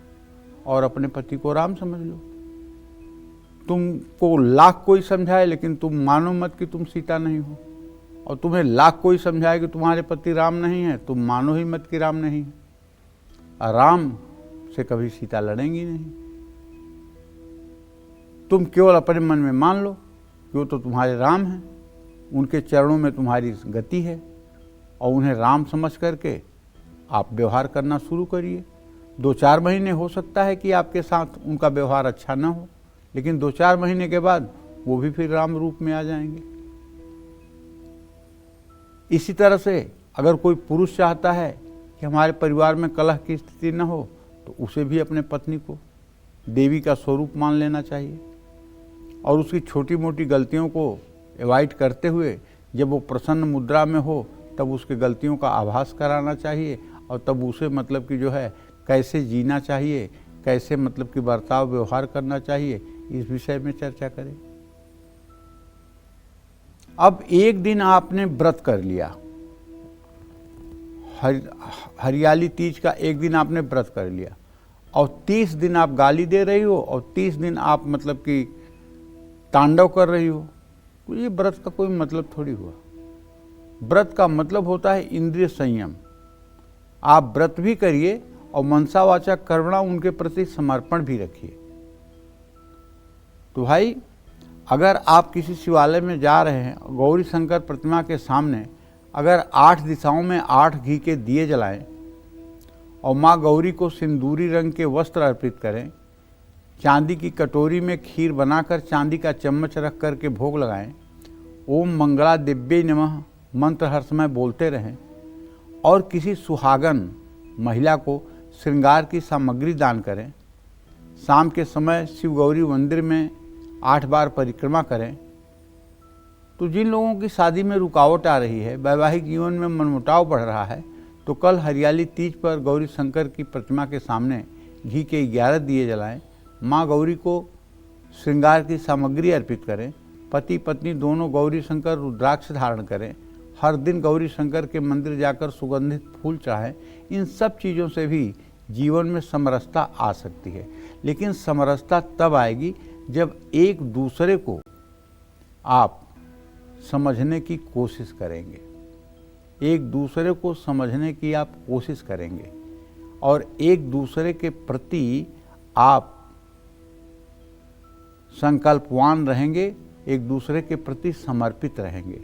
और अपने पति को राम समझ लो। तुमको लाख कोई समझाए लेकिन तुम मानो मत कि तुम सीता नहीं हो, और तुम्हें लाख कोई समझाए कि तुम्हारे पति राम नहीं है, तुम मानो ही मत कि राम नहीं है। और राम से कभी सीता लड़ेंगी नहीं। तुम केवल अपने मन में मान लो कि वो तो तुम्हारे राम हैं, उनके चरणों में तुम्हारी गति है, और उन्हें राम समझ करके आप व्यवहार करना शुरू करिए। 2-4 महीने हो सकता है कि आपके साथ उनका व्यवहार अच्छा ना हो, लेकिन 2-4 महीने के बाद वो भी फिर राम रूप में आ जाएंगे। इसी तरह से अगर कोई पुरुष चाहता है कि हमारे परिवार में कलह की स्थिति न हो, तो उसे भी अपने पत्नी को देवी का स्वरूप मान लेना चाहिए और उसकी छोटी मोटी गलतियों को अवॉइड करते हुए जब वो प्रसन्न मुद्रा में हो तब उसके गलतियों का आभास कराना चाहिए, और तब उसे मतलब कि जो है कैसे जीना चाहिए, कैसे मतलब कि बर्ताव व्यवहार करना चाहिए, इस विषय में चर्चा करें। अब एक दिन आपने व्रत कर लिया, हरियाली तीज का एक दिन आपने व्रत कर लिया, और 30 दिन आप गाली दे रही हो और 30 दिन आप मतलब कि तांडव कर रही हो, तो ये व्रत का कोई मतलब थोड़ी हुआ। व्रत का मतलब होता है इंद्रिय संयम। आप व्रत भी करिए और मनसा वाचा कर्मणा उनके प्रति समर्पण भी रखिए। तो भाई अगर आप किसी शिवालय में जा रहे हैं, गौरी शंकर प्रतिमा के सामने अगर 8 दिशाओं में 8 घी के दिए जलाएं और माँ गौरी को सिंदूरी रंग के वस्त्र अर्पित करें, चांदी की कटोरी में खीर बनाकर चांदी का चम्मच रख कर के भोग लगाएं, ओम मंगला दिव्ये नमः मंत्र हर समय बोलते रहें, और किसी सुहागन महिला को श्रृंगार की सामग्री दान करें, शाम के समय शिव गौरी मंदिर में 8 बार परिक्रमा करें, तो जिन लोगों की शादी में रुकावट आ रही है, वैवाहिक जीवन में मनमुटाव बढ़ रहा है, तो कल हरियाली तीज पर गौरी शंकर की प्रतिमा के सामने घी के 11 दिए जलाएं, माँ गौरी को श्रृंगार की सामग्री अर्पित करें, पति पत्नी दोनों गौरी शंकर रुद्राक्ष धारण करें, हर दिन गौरी शंकर के मंदिर जाकर सुगंधित फूल चढ़ाएं। इन सब चीज़ों से भी जीवन में समरसता आ सकती है, लेकिन समरसता तब आएगी जब एक दूसरे को आप समझने की कोशिश करेंगे, एक दूसरे को समझने की आप कोशिश करेंगे और एक दूसरे के प्रति आप संकल्पवान रहेंगे, एक दूसरे के प्रति समर्पित रहेंगे,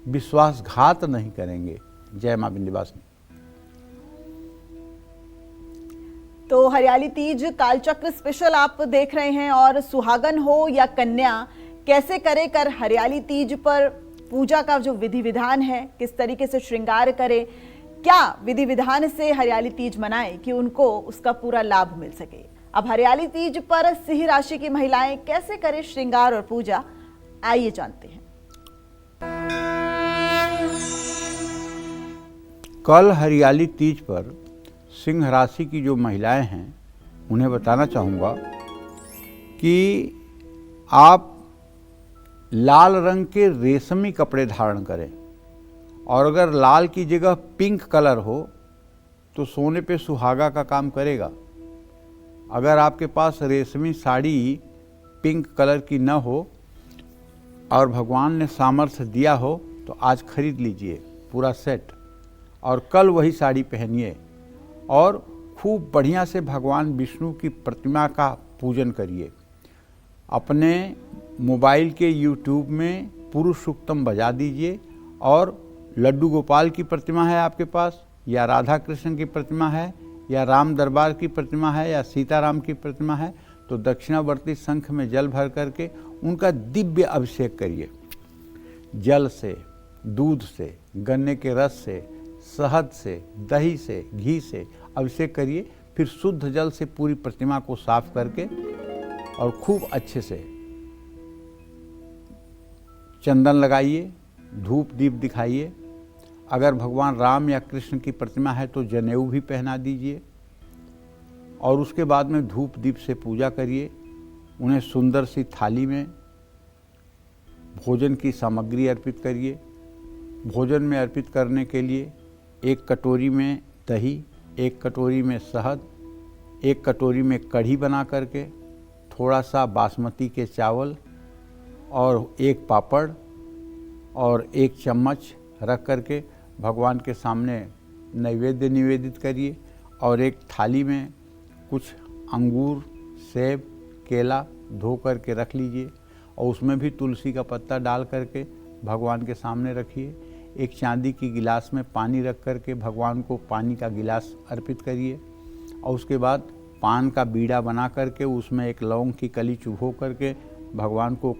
विश्वासघात नहीं करेंगे। जय मां विंध्यवासिनी। तो हरियाली तीज कालचक्र स्पेशल आप देख रहे हैं, और सुहागन हो या कन्या कैसे करे कर हरियाली तीज पर पूजा का जो विधि विधान है, किस तरीके से श्रृंगार करे, क्या विधि विधान से हरियाली तीज मनाएं कि उनको उसका पूरा लाभ मिल सके। अब हरियाली तीज पर सिंह राशि की महिलाएं कैसे करें श्रृंगार और पूजा, आइए जानते हैं। कल हरियाली तीज पर सिंह राशि की जो महिलाएं हैं उन्हें बताना चाहूँगा कि आप लाल रंग के रेशमी कपड़े धारण करें और अगर लाल की जगह पिंक कलर हो तो सोने पे सुहागा का काम करेगा। अगर आपके पास रेशमी साड़ी पिंक कलर की न हो और भगवान ने सामर्थ्य दिया हो तो आज खरीद लीजिए पूरा सेट और कल वही साड़ी पहनिए और खूब बढ़िया से भगवान विष्णु की प्रतिमा का पूजन करिए। अपने मोबाइल के YouTube में पुरुष सूक्तम बजा दीजिए और लड्डू गोपाल की प्रतिमा है आपके पास या राधा कृष्ण की प्रतिमा है या राम दरबार की प्रतिमा है या सीताराम की प्रतिमा है तो दक्षिणावर्ती शंख में जल भर करके उनका दिव्य अभिषेक करिए। जल से, दूध से, गन्ने के रस से, शहद से, दही से, घी से अभिषेक करिए। फिर शुद्ध जल से पूरी प्रतिमा को साफ करके और खूब अच्छे से चंदन लगाइए, धूप दीप दिखाइए। अगर भगवान राम या कृष्ण की प्रतिमा है तो जनेऊ भी पहना दीजिए और उसके बाद में धूप दीप से पूजा करिए। उन्हें सुंदर सी थाली में भोजन की सामग्री अर्पित करिए। भोजन में अर्पित करने के लिए एक कटोरी में दही, एक कटोरी में शहद, एक कटोरी में कढ़ी बना करके, थोड़ा सा बासमती के चावल और एक पापड़ और एक चम्मच रख करके भगवान के सामने नैवेद्य निवेदित करिए और एक थाली में कुछ अंगूर, सेब, केला धो करके रख लीजिए और उसमें भी तुलसी का पत्ता डाल करके भगवान के सामने रखिए। एक चांदी की गिलास में पानी रख करके भगवान को पानी का गिलास अर्पित करिए और उसके बाद पान का बीड़ा बना करके उसमें एक लौंग की कली चुभो करके भगवान को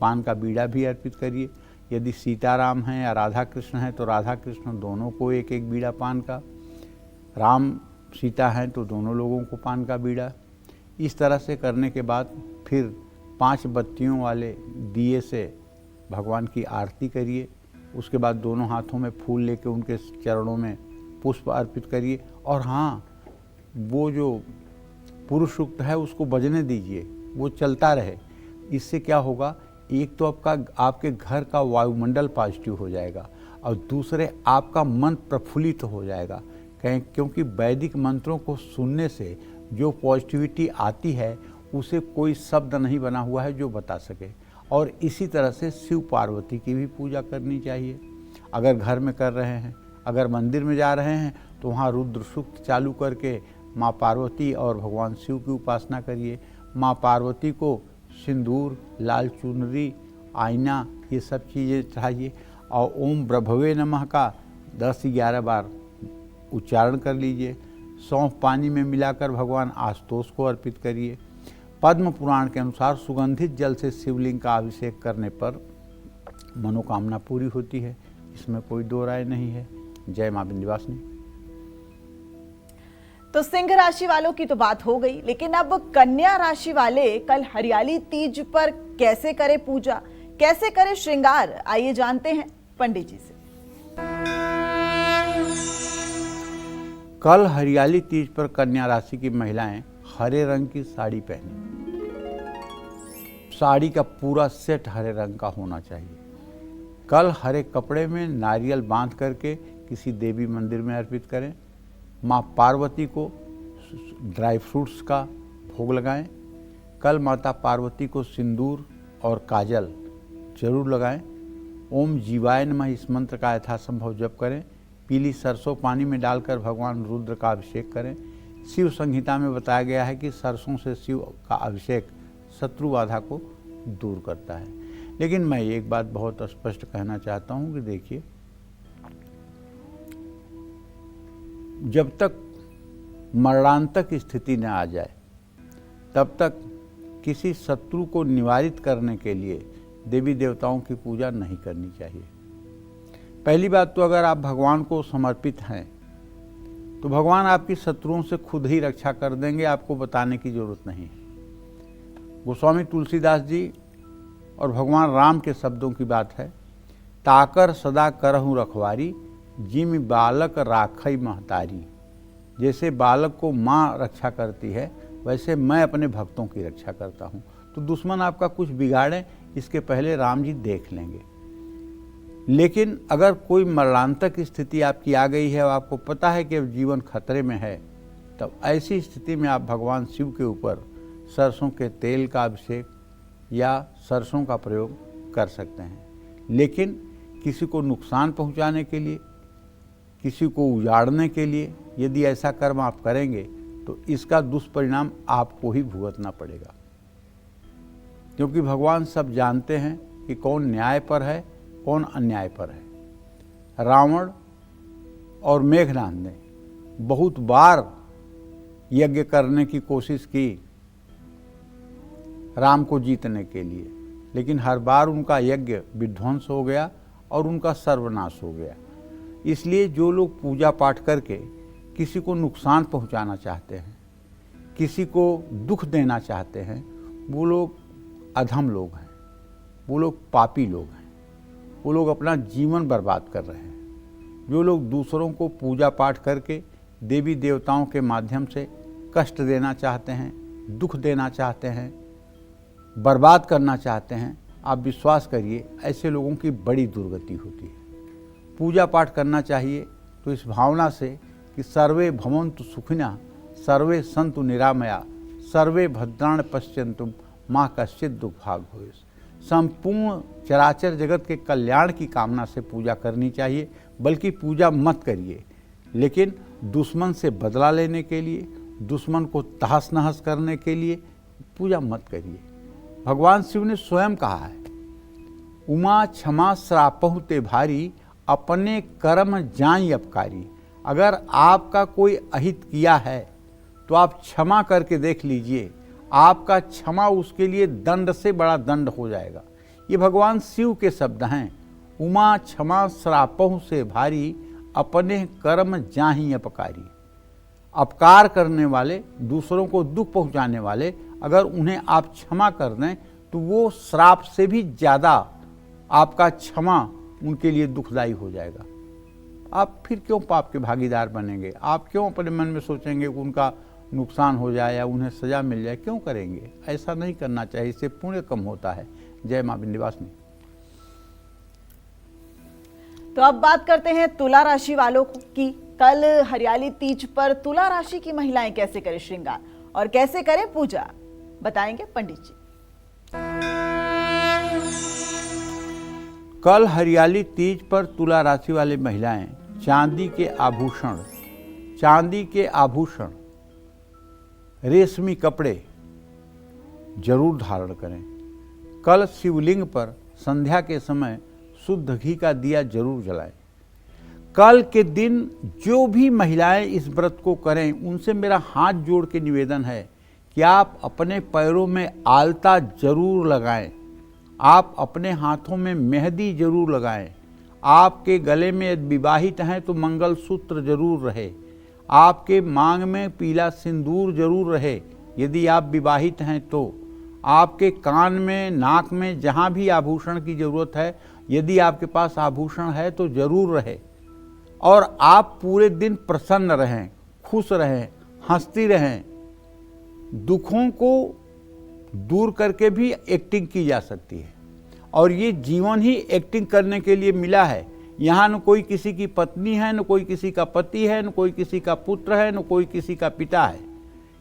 पान का बीड़ा भी अर्पित करिए। यदि सीताराम हैं या राधा कृष्ण हैं तो राधा कृष्ण दोनों को एक एक बीड़ा पान का, राम सीता हैं तो दोनों लोगों को पान का बीड़ा। इस तरह से करने के बाद फिर 5 बत्तियों वाले दिए से भगवान की आरती करिए। उसके बाद दोनों हाथों में फूल लेके उनके चरणों में पुष्प अर्पित करिए और हाँ, वो जो पुरुष सूक्त है उसको बजने दीजिए, वो चलता रहे। इससे क्या होगा, एक तो आपके घर का वायुमंडल पॉजिटिव हो जाएगा और दूसरे आपका मन प्रफुल्लित हो जाएगा। क्योंकि वैदिक मंत्रों को सुनने से जो पॉजिटिविटी आती है उसे कोई शब्द नहीं बना हुआ है जो बता सके। और इसी तरह से शिव पार्वती की भी पूजा करनी चाहिए। अगर घर में कर रहे हैं, अगर मंदिर में जा रहे हैं तो वहाँ रुद्र सूक्त चालू करके माँ पार्वती और भगवान शिव की उपासना करिए। माँ पार्वती को सिंदूर, लाल चुनरी, आईना ये सब चीज़ें चाहिए और ओम ब्रभवे नमः का 10-11 बार उच्चारण कर लीजिए। सौंफ पानी में मिलाकर भगवान आशुतोष को अर्पित करिए। पद्म पुराण के अनुसार सुगंधित जल से शिवलिंग का अभिषेक करने पर मनोकामना पूरी होती है, इसमें कोई दो राय नहीं है। जय मां विंध्यवासिनी। तो सिंह राशि वालों की तो बात हो गई, लेकिन अब कन्या राशि वाले कल हरियाली तीज पर कैसे करें पूजा, कैसे करें श्रृंगार, आइए जानते हैं पंडित जी से। कल हरियाली तीज पर कन्या राशि की महिलाएं हरे रंग की साड़ी पहने। साड़ी का पूरा सेट हरे रंग का होना चाहिए। कल हरे कपड़े में नारियल बांध करके किसी देवी मंदिर में अर्पित करें। माँ पार्वती को ड्राई फ्रूट्स का भोग लगाएं। कल माता पार्वती को सिंदूर और काजल जरूर लगाएं। ओम जीवाय नमः इस मंत्र का यथासंभव जप करें। पीली सरसों पानी में डालकर भगवान रुद्र का अभिषेक करें। शिव संहिता में बताया गया है कि सरसों से शिव का अभिषेक शत्रु बाधा को दूर करता है। लेकिन मैं एक बात बहुत स्पष्ट कहना चाहता हूं कि देखिए, जब तक मरणांतक स्थिति न आ जाए तब तक किसी शत्रु को निवारित करने के लिए देवी देवताओं की पूजा नहीं करनी चाहिए। पहली बात तो अगर आप भगवान को समर्पित हैं तो भगवान आपकी शत्रुओं से खुद ही रक्षा कर देंगे, आपको बताने की जरूरत नहीं है। गोस्वामी तुलसीदास जी और भगवान राम के शब्दों की बात है, ताकर सदा करहूँ रखवारी, जिम बालक राखई महतारी। जैसे बालक को माँ रक्षा करती है वैसे मैं अपने भक्तों की रक्षा करता हूँ। तो दुश्मन आपका कुछ बिगाड़े इसके पहले राम जी देख लेंगे। लेकिन अगर कोई मरणांतक स्थिति आपकी आ गई है और आपको पता है कि अब जीवन खतरे में है, तब ऐसी स्थिति में आप भगवान शिव के ऊपर सरसों के तेल का अभिषेक या सरसों का प्रयोग कर सकते हैं। लेकिन किसी को नुकसान पहुंचाने के लिए, किसी को उजाड़ने के लिए यदि ऐसा कर्म आप करेंगे तो इसका दुष्परिणाम आपको ही भुगतना पड़ेगा, क्योंकि भगवान सब जानते हैं कि कौन न्याय पर है, कौन अन्याय पर है। रावण और मेघनाद ने बहुत बार यज्ञ करने की कोशिश की राम को जीतने के लिए, लेकिन हर बार उनका यज्ञ विध्वंस हो गया और उनका सर्वनाश हो गया। इसलिए जो लोग पूजा पाठ करके किसी को नुकसान पहुंचाना चाहते हैं, किसी को दुख देना चाहते हैं, वो लोग अधम लोग हैं, वो लोग पापी लोग हैं, वो लोग अपना जीवन बर्बाद कर रहे हैं। जो लोग दूसरों को पूजा पाठ करके देवी देवताओं के माध्यम से कष्ट देना चाहते हैं, दुख देना चाहते हैं, बर्बाद करना चाहते हैं, आप विश्वास करिए ऐसे लोगों की बड़ी दुर्गति होती है। पूजा पाठ करना चाहिए तो इस भावना से कि सर्वे भवन्तु सुखिनः, सर्वे सन्तु निरामया, सर्वे भद्राणि पश्यन्तु मा कश्चित् दुःखभाग् भूयात्। संपूर्ण चराचर जगत के कल्याण की कामना से पूजा करनी चाहिए। बल्कि पूजा मत करिए, लेकिन दुश्मन से बदला लेने के लिए, दुश्मन को तहस नहस करने के लिए पूजा मत करिए। भगवान शिव ने स्वयं कहा है, उमा क्षमा श्रापहु ते भारी, अपने कर्म जाई अपकारी। अगर आपका कोई अहित किया है तो आप क्षमा करके देख लीजिए, आपका क्षमा उसके लिए दंड से बड़ा दंड हो जाएगा। ये भगवान शिव के शब्द हैं, उमा क्षमा श्रापहु से भारी, अपने कर्म जाहि अपकारी। अपकार करने वाले, दूसरों को दुख पहुंचाने वाले, अगर उन्हें आप क्षमा कर दें तो वो श्राप से भी ज़्यादा आपका क्षमा उनके लिए दुखदायी हो जाएगा। आप फिर क्यों पाप के भागीदार बनेंगे? आप क्यों अपने मन में सोचेंगे कि उनका नुकसान हो जाए या उन्हें सज़ा मिल जाए? क्यों करेंगे? ऐसा नहीं करना चाहिए, इससे पुण्य कम होता है। जय मां विंध्यवासिनी। तो अब बात करते हैं तुला राशि वालों की। कल हरियाली तीज पर तुला राशि की महिलाएं कैसे करें श्रृंगार और कैसे करें पूजा, बताएंगे पंडित जी। कल हरियाली तीज पर तुला राशि वाली महिलाएं चांदी के आभूषण, रेशमी कपड़े जरूर धारण करें। कल शिवलिंग पर संध्या के समय शुद्ध घी का दिया जरूर जलाएं। कल के दिन जो भी महिलाएं इस व्रत को करें, उनसे मेरा हाथ जोड़ के निवेदन है कि आप अपने पैरों में आलता जरूर लगाएं, आप अपने हाथों में मेहंदी जरूर लगाएं, आपके गले में यदि विवाहित हैं तो मंगलसूत्र जरूर रहे, आपके मांग में पीला सिंदूर जरूर रहे यदि आप विवाहित हैं तो, आपके कान में, नाक में, जहाँ भी आभूषण की जरूरत है, यदि आपके पास आभूषण है तो जरूर रहे। और आप पूरे दिन प्रसन्न रहें, खुश रहें, हंसती रहें। दुखों को दूर करके भी एक्टिंग की जा सकती है और ये जीवन ही एक्टिंग करने के लिए मिला है। यहाँ न कोई किसी की पत्नी है, न कोई किसी का पति है, न कोई किसी का पुत्र है, न कोई किसी का पिता है।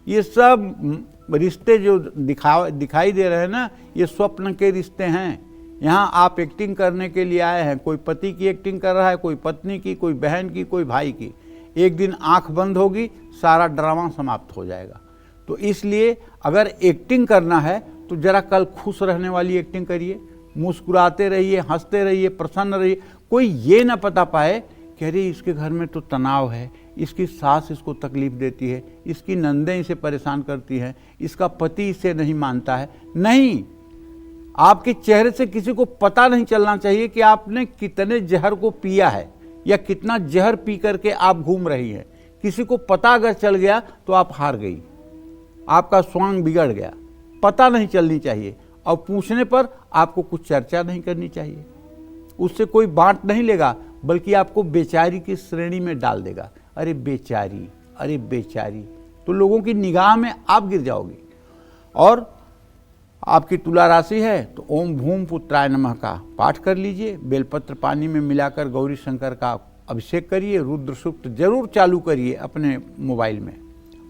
ये सब रिश्ते जो दिखाई दे रहे हैं ना, ये स्वप्न के रिश्ते हैं। यहाँ आप एक्टिंग करने के लिए आए हैं। कोई पति की एक्टिंग कर रहा है, कोई पत्नी की, कोई बहन की, कोई भाई की। एक दिन आंख बंद होगी, सारा ड्रामा समाप्त हो जाएगा। तो इसलिए अगर एक्टिंग करना है तो जरा कल खुश रहने वाली एक्टिंग करिए, मुस्कुराते रहिए, हंसते रहिए, प्रसन्न रहिए। कोई ये ना पता पाए कि अरे इसके घर में तो तनाव है, इसकी सास इसको तकलीफ देती है, इसकी नंदें इसे परेशान करती हैं, इसका पति इसे नहीं मानता है। नहीं, आपके चेहरे से किसी को पता नहीं चलना चाहिए कि आपने कितने जहर को पिया है या कितना जहर पी करके आप घूम रही हैं। किसी को पता अगर चल गया तो आप हार गई, आपका स्वांग बिगड़ गया। पता नहीं चलनी चाहिए और पूछने पर आपको कुछ चर्चा नहीं करनी चाहिए। उससे कोई बांट नहीं लेगा, बल्कि आपको बेचारी की श्रेणी में डाल देगा। अरे बेचारी, अरे बेचारी, तो लोगों की निगाह में आप गिर जाओगी। और आपकी तुला राशि है तो ओम भूम पुत्राय नमः का पाठ कर लीजिए। बेलपत्र पानी में मिलाकर गौरी शंकर का अभिषेक करिए। रुद्र सूक्त जरूर चालू करिए अपने मोबाइल में।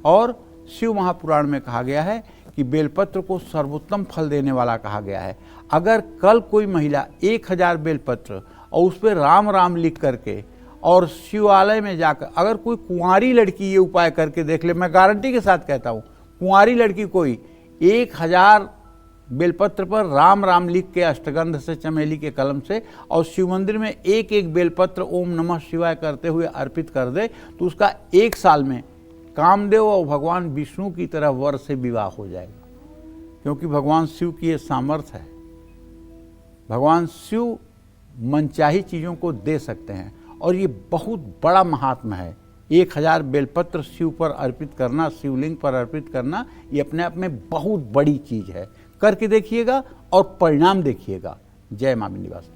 और शिव महापुराण में कहा गया है कि बेलपत्र को सर्वोत्तम फल देने वाला कहा गया है। अगर कल कोई महिला 1000 बेलपत्र और उस पर राम राम लिख करके और शिवालय में जाकर, अगर कोई कुंवारी लड़की ये उपाय करके देख ले, मैं गारंटी के साथ कहता हूँ, कुंवारी लड़की कोई 1000 बेलपत्र पर राम राम लिख के अष्टगंध से, चमेली के कलम से, और शिव मंदिर में एक एक बेलपत्र ओम नमः शिवाय करते हुए अर्पित कर दे तो उसका 1 साल में कामदेव और भगवान विष्णु की तरह वर से विवाह हो जाएगा। क्योंकि भगवान शिव की ये सामर्थ्य है। भगवान शिव मनचाही चीज़ों को दे सकते हैं और ये बहुत बड़ा महात्मा है। 1000 बेलपत्र शिव पर अर्पित करना, शिवलिंग पर अर्पित करना, ये अपने आप में बहुत बड़ी चीज़ है। करके देखिएगा और परिणाम देखिएगा। जय मां विंध्यवासिनी।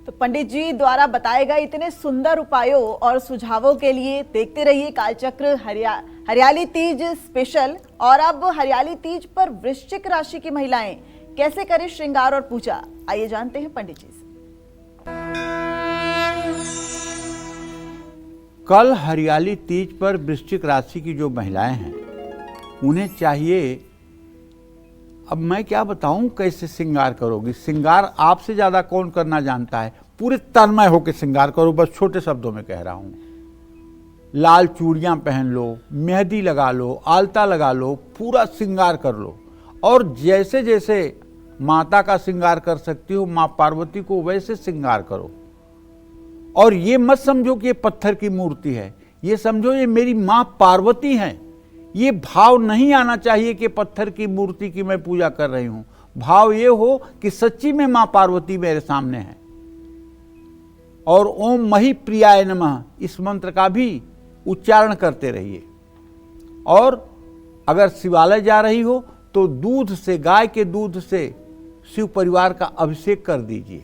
तो पंडित जी द्वारा बताए गए इतने सुंदर उपायों और सुझावों के लिए देखते रहिए कालचक्र हरियाली तीज स्पेशल। और अब हरियाली तीज पर वृश्चिक राशि की महिलाएं कैसे करें श्रृंगार और पूजा, आइए जानते हैं पंडित जी से। कल हरियाली तीज पर वृश्चिक राशि की जो महिलाएं हैं उन्हें चाहिए, अब मैं क्या बताऊं कैसे श्रृंगार करोगी। श्रृंगार आपसे ज्यादा कौन करना जानता है। पूरे तन्मय होकर श्रृंगार करो, बस छोटे शब्दों में कह रहा हूं। लाल चूड़ियां पहन लो, मेहंदी लगा लो, आलता लगा लो, पूरा श्रृंगार कर लो। और जैसे जैसे माता का श्रृंगार कर सकती हो मां पार्वती को, वैसे श्रृंगार करो। और ये मत समझो कि ये पत्थर की मूर्ति है, ये समझो ये मेरी मां पार्वती है। ये भाव नहीं आना चाहिए कि पत्थर की मूर्ति की मैं पूजा कर रही हूं। भाव ये हो कि सच्ची में मां पार्वती मेरे सामने है। और ओम मही प्रियाय नमः इस मंत्र का भी उच्चारण करते रहिए। और अगर शिवालय जा रही हो तो दूध से, गाय के दूध से शिव परिवार का अभिषेक कर दीजिए।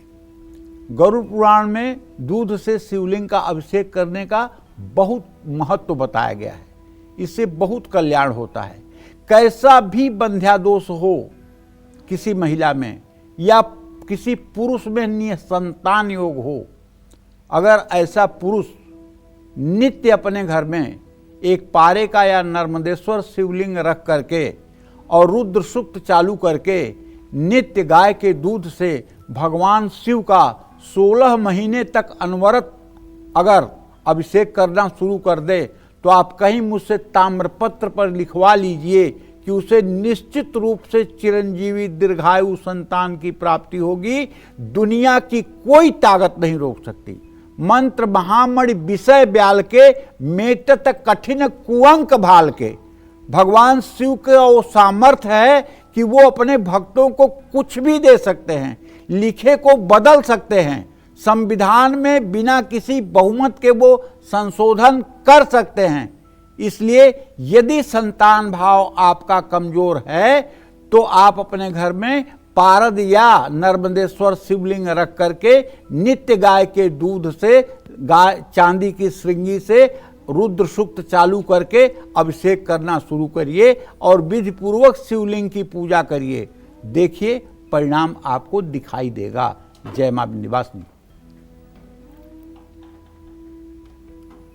गरुड़ पुराण में दूध से शिवलिंग का अभिषेक करने का बहुत महत्व बताया गया है। इससे बहुत कल्याण होता है। कैसा भी बंध्यादोष हो किसी महिला में या किसी पुरुष में निसंतान योग हो, अगर ऐसा पुरुष नित्य अपने घर में एक पारे का या नर्मदेश्वर शिवलिंग रख करके और रुद्र सूक्त चालू करके नित्य गाय के दूध से भगवान शिव का 16 महीने तक अनवरत अगर अभिषेक करना शुरू कर दे तो आप कहीं मुझसे ताम्रपत्र पर लिखवा लीजिए कि उसे निश्चित रूप से चिरंजीवी दीर्घायु संतान की प्राप्ति होगी। दुनिया की कोई ताकत नहीं रोक सकती। मंत्र महामणि विषय ब्याल के मेटत कठिन कुअंक भाल के। भगवान शिव का वो सामर्थ्य है कि वो अपने भक्तों को कुछ भी दे सकते हैं, लिखे को बदल सकते हैं, संविधान में बिना किसी बहुमत के वो संशोधन कर सकते हैं। इसलिए यदि संतान भाव आपका कमजोर है तो आप अपने घर में पारद या नर्मदेश्वर शिवलिंग रख करके नित्य गाय के दूध से, गाय चांदी की श्रृंगी से रुद्र सूक्त चालू करके अभिषेक करना शुरू करिए और विधि पूर्वक शिवलिंग की पूजा करिए। देखिए परिणाम आपको दिखाई देगा। जय मां विंध्यवासिनी।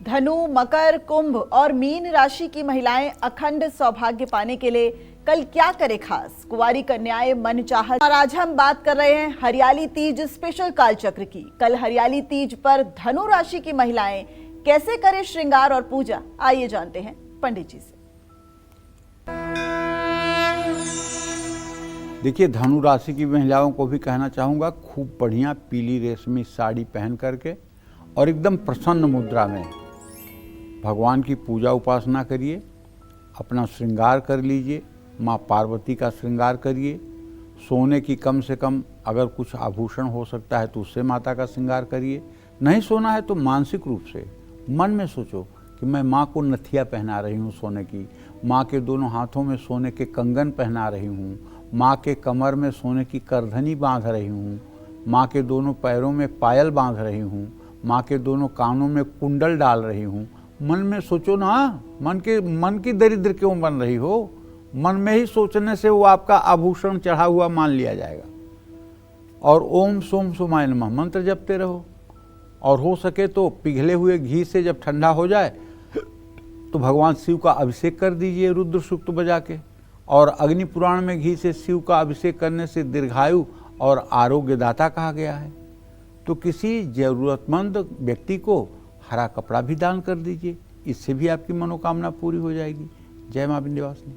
धनु, मकर, कुंभ और मीन राशि की महिलाएं अखंड सौभाग्य पाने के लिए कल क्या करें खास, कुंवारी कन्याएं मन चाहत। और आज हम बात कर रहे हैं हरियाली तीज स्पेशल कालचक्र की। कल हरियाली तीज पर धनु राशि की महिलाएं कैसे करें श्रृंगार और पूजा, आइए जानते हैं पंडित जी से। देखिए धनु राशि की महिलाओं को भी कहना चाहूँगा, खूब बढ़िया पीली रेशमी साड़ी पहन करके और एकदम प्रसन्न मुद्रा में भगवान की पूजा उपासना करिए, अपना श्रृंगार कर लीजिए, माँ पार्वती का श्रृंगार करिए। सोने की कम से कम अगर कुछ आभूषण हो सकता है तो उससे माता का श्रृंगार करिए। नहीं सोना है तो मानसिक रूप से मन में सोचो कि मैं माँ को नथिया पहना रही हूँ सोने की, माँ के दोनों हाथों में सोने के कंगन पहना रही हूँ, माँ के कमर में सोने की करधनी बांध रही हूँ, माँ के दोनों पैरों में पायल बांध रही हूँ, माँ के दोनों कानों में कुंडल डाल रही हूँ। मन में सोचो ना, मन की दरिद्र क्यों बन रही हो। मन में ही सोचने से वो आपका आभूषण चढ़ा हुआ मान लिया जाएगा। और ओम सोम सोमाय नमः मंत्र जपते रहो, और हो सके तो पिघले हुए घी से जब ठंडा हो जाए तो भगवान शिव का अभिषेक कर दीजिए रुद्र सूक्त बजा के। और अग्नि पुराण में घी से शिव का अभिषेक करने से दीर्घायु और आरोग्यदाता कहा गया है। तो किसी जरूरतमंद व्यक्ति को हरा कपड़ा भी दान कर दीजिए, इससे भी आपकी मनोकामना पूरी हो जाएगी। जय मां विंध्यवासिनी।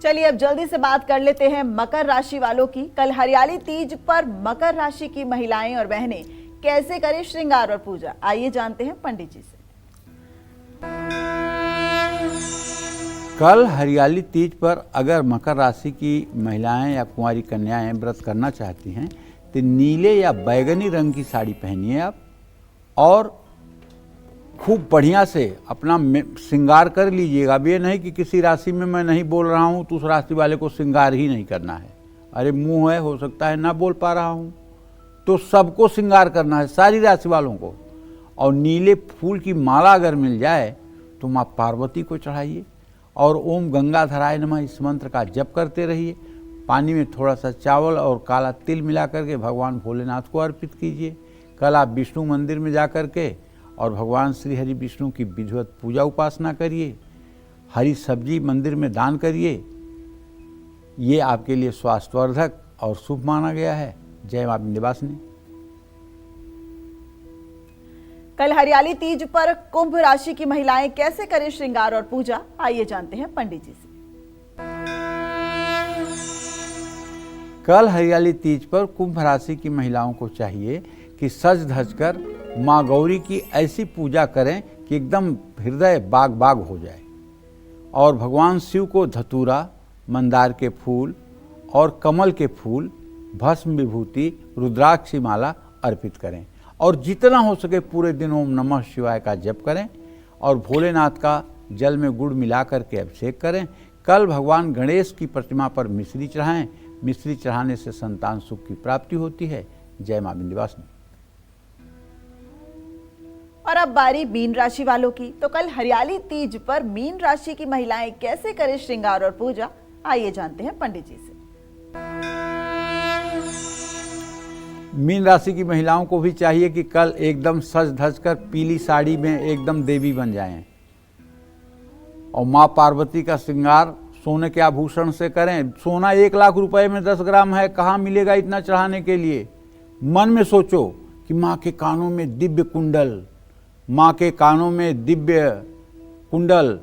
चलिए अब जल्दी से बात कर लेते हैं मकर राशि वालों की। कल हरियाली तीज पर मकर राशि की महिलाएं और बहनें कैसे करें श्रृंगार और पूजा, आइए जानते हैं पंडित जी से। कल हरियाली तीज पर अगर मकर राशि की महिलाएं या कुंवारी कन्याएं व्रत करना चाहती हैं तो नीले या बैगनी रंग की साड़ी पहनिए आप, और खूब बढ़िया से अपना श्रृंगार कर लीजिएगा। अब ये नहीं कि किसी राशि में मैं नहीं बोल रहा हूँ तो उस राशि वाले को श्रृंगार ही नहीं करना है। अरे मुंह है, हो सकता है ना बोल पा रहा हूँ, तो सबको श्रृंगार करना है, सारी राशि वालों को। और नीले फूल की माला अगर मिल जाए तो माँ पार्वती को चढ़ाइए, और ओम गंगाधराय नमः इस मंत्र का जप करते रहिए। पानी में थोड़ा सा चावल और काला तिल मिला करके भगवान भोलेनाथ को अर्पित कीजिए। कल आप विष्णु मंदिर में जा कर के और भगवान श्री हरि विष्णु की विधिवत पूजा उपासना करिए। हरी सब्जी मंदिर में दान करिए, ये आपके लिए स्वास्थ्यवर्धक और शुभ माना गया है। जय मां विंध्यवासिनी। कल हरियाली तीज पर कुंभ राशि की महिलाएं कैसे करें श्रृंगार और पूजा, आइए जानते हैं पंडित जी से। कल हरियाली तीज पर कुंभ राशि की महिलाओं को चाहिए कि सज धज कर माँ गौरी की ऐसी पूजा करें कि एकदम हृदय बाग बाग हो जाए, और भगवान शिव को धतूरा, मंदार के फूल और कमल के फूल, भस्म विभूति, रुद्राक्षी माला अर्पित करें। और जितना हो सके पूरे दिन ओम नमः शिवाय का जप करें, और भोलेनाथ का जल में गुड़ मिला करके अभिषेक करें। कल भगवान गणेश की प्रतिमा पर मिश्री चढ़ाएं, मिश्री चढ़ाने से संतान सुख की प्राप्ति होती है। जय मां विंध्यवासिनी। और अब बारी मीन राशि वालों की। तो कल हरियाली तीज पर मीन राशि की महिलाएं कैसे करें श्रृंगार और पूजा, आइए जानते हैं पंडित जी से। मीन राशि की महिलाओं को भी चाहिए कि कल एकदम सज धज कर पीली साड़ी में एकदम देवी बन जाएं, और माँ पार्वती का श्रृंगार सोने के आभूषण से करें। सोना 1 लाख रुपए में 10 ग्राम है, कहाँ मिलेगा इतना चढ़ाने के लिए। मन में सोचो कि माँ के कानों में दिव्य कुंडल, माँ के कानों में दिव्य कुंडल,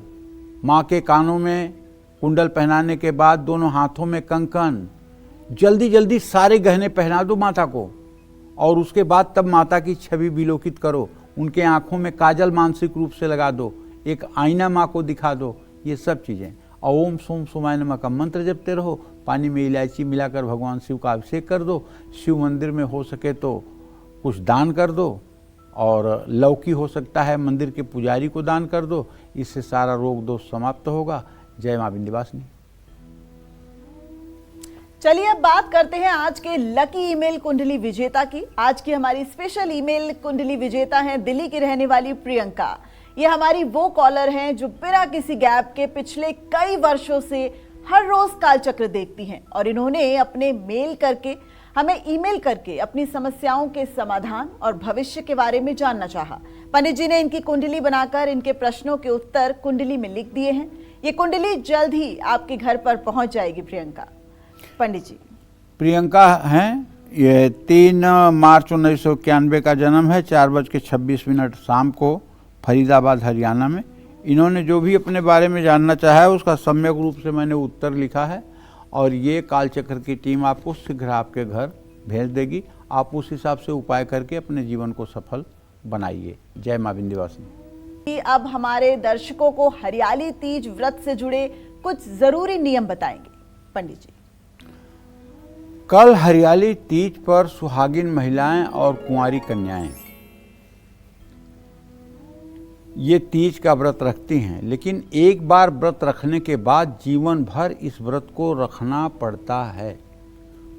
माँ के कानों में कुंडल पहनाने के बाद दोनों हाथों में कंकन, जल्दी जल्दी सारे गहने पहना दो माता को, और उसके बाद तब माता की छवि विलोकित करो। उनके आंखों में काजल मानसिक रूप से लगा दो, एक आईना माँ को दिखा दो, ये सब चीज़ें। और ओम सोम सोमाय नमः का मंत्र जपते रहो। पानी में इलायची मिलाकर भगवान शिव का अभिषेक कर दो। शिव मंदिर में हो सके तो कुछ दान कर दो, और लौकी हो सकता है मंदिर के पुजारी को दान कर दो, इससे सारा रोग दोष समाप्त होगा। जय मां विंध्यवासिनी। चलिए अब बात करते हैं आज के लकी ईमेल कुंडली विजेता की। आज की हमारी स्पेशल ईमेल कुंडली विजेता हैं दिल्ली की रहने वाली प्रियंका। ये हमारी वो कॉलर हैं जो बिना किसी गैप के पिछले कई वर्षों से हर रोज कालचक्र देखती हैं, और इन्होंने अपने मेल करके हमें ईमेल करके अपनी समस्याओं के समाधान और भविष्य के बारे में जानना चाहा। पंडित जी ने इनकी कुंडली बनाकर इनके प्रश्नों के उत्तर कुंडली में लिख दिए हैं। ये कुंडली जल्द ही आपके घर पर पहुंच जाएगी। प्रियंका, पंडित जी। प्रियंका हैं, ये 3 मार्च 1991 का जन्म है, 4:26 शाम को, फरीदाबाद हरियाणा में। इन्होंने जो भी अपने बारे में जानना चाहा है उसका सम्यक रूप से मैंने उत्तर लिखा है, और ये कालचक्र की टीम आपको शीघ्र आपके घर भेज देगी। आप उस हिसाब से उपाय करके अपने जीवन को सफल बनाइए। जय मां विंध्यवासिनी। अब हमारे दर्शकों को हरियाली तीज व्रत से जुड़े कुछ जरूरी नियम बताएंगे पंडित जी। कल हरियाली तीज पर सुहागिन महिलाएं और कुंवारी कन्याएं ये तीज का व्रत रखती हैं, लेकिन एक बार व्रत रखने के बाद जीवन भर इस व्रत को रखना पड़ता है।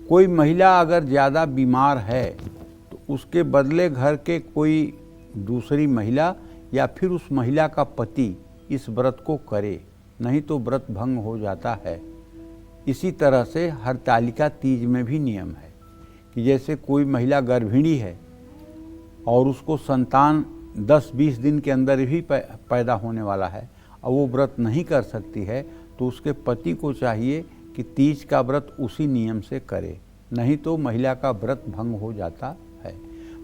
कोई महिला अगर ज़्यादा बीमार है तो उसके बदले घर के कोई दूसरी महिला या फिर उस महिला का पति इस व्रत को करे, नहीं तो व्रत भंग हो जाता है। इसी तरह से हरतालिका तीज में भी नियम है कि जैसे कोई महिला गर्भिणी है और उसको संतान 10-20 दिन के अंदर ही पैदा होने वाला है और वो व्रत नहीं कर सकती है, तो उसके पति को चाहिए कि तीज का व्रत उसी नियम से करे, नहीं तो महिला का व्रत भंग हो जाता है।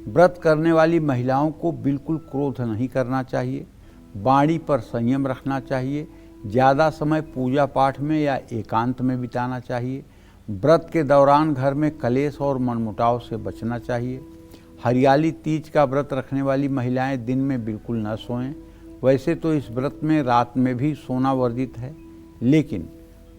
व्रत करने वाली महिलाओं को बिल्कुल क्रोध नहीं करना चाहिए, वाणी पर संयम रखना चाहिए, ज़्यादा समय पूजा पाठ में या एकांत में बिताना चाहिए। व्रत के दौरान घर में कलेश और मनमुटाव से बचना चाहिए। हरियाली तीज का व्रत रखने वाली महिलाएं दिन में बिल्कुल न सोएं। वैसे तो इस व्रत में रात में भी सोना वर्जित है, लेकिन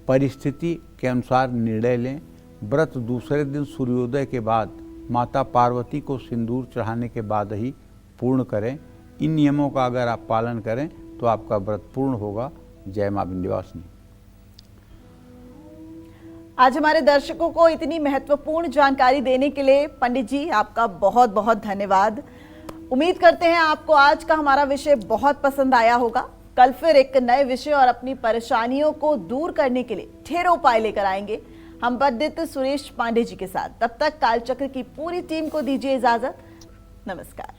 परिस्थिति के अनुसार निर्णय लें। व्रत दूसरे दिन सूर्योदय के बाद माता पार्वती को सिंदूर चढ़ाने के बाद ही पूर्ण करें। इन नियमों का अगर आप पालन करें तो आपका व्रत पूर्ण होगा। जय मां विंध्यवासिनी। आज हमारे दर्शकों को इतनी महत्वपूर्ण जानकारी देने के लिए पंडित जी आपका बहुत बहुत धन्यवाद। उम्मीद करते हैं आपको आज का हमारा विषय बहुत पसंद आया होगा। कल फिर एक नए विषय और अपनी परेशानियों को दूर करने के लिए ढेर उपाय लेकर आएंगे हम पंडित सुरेश पांडे जी के साथ। तब तक कालचक्र की पूरी टीम को दीजिए इजाजत। नमस्कार।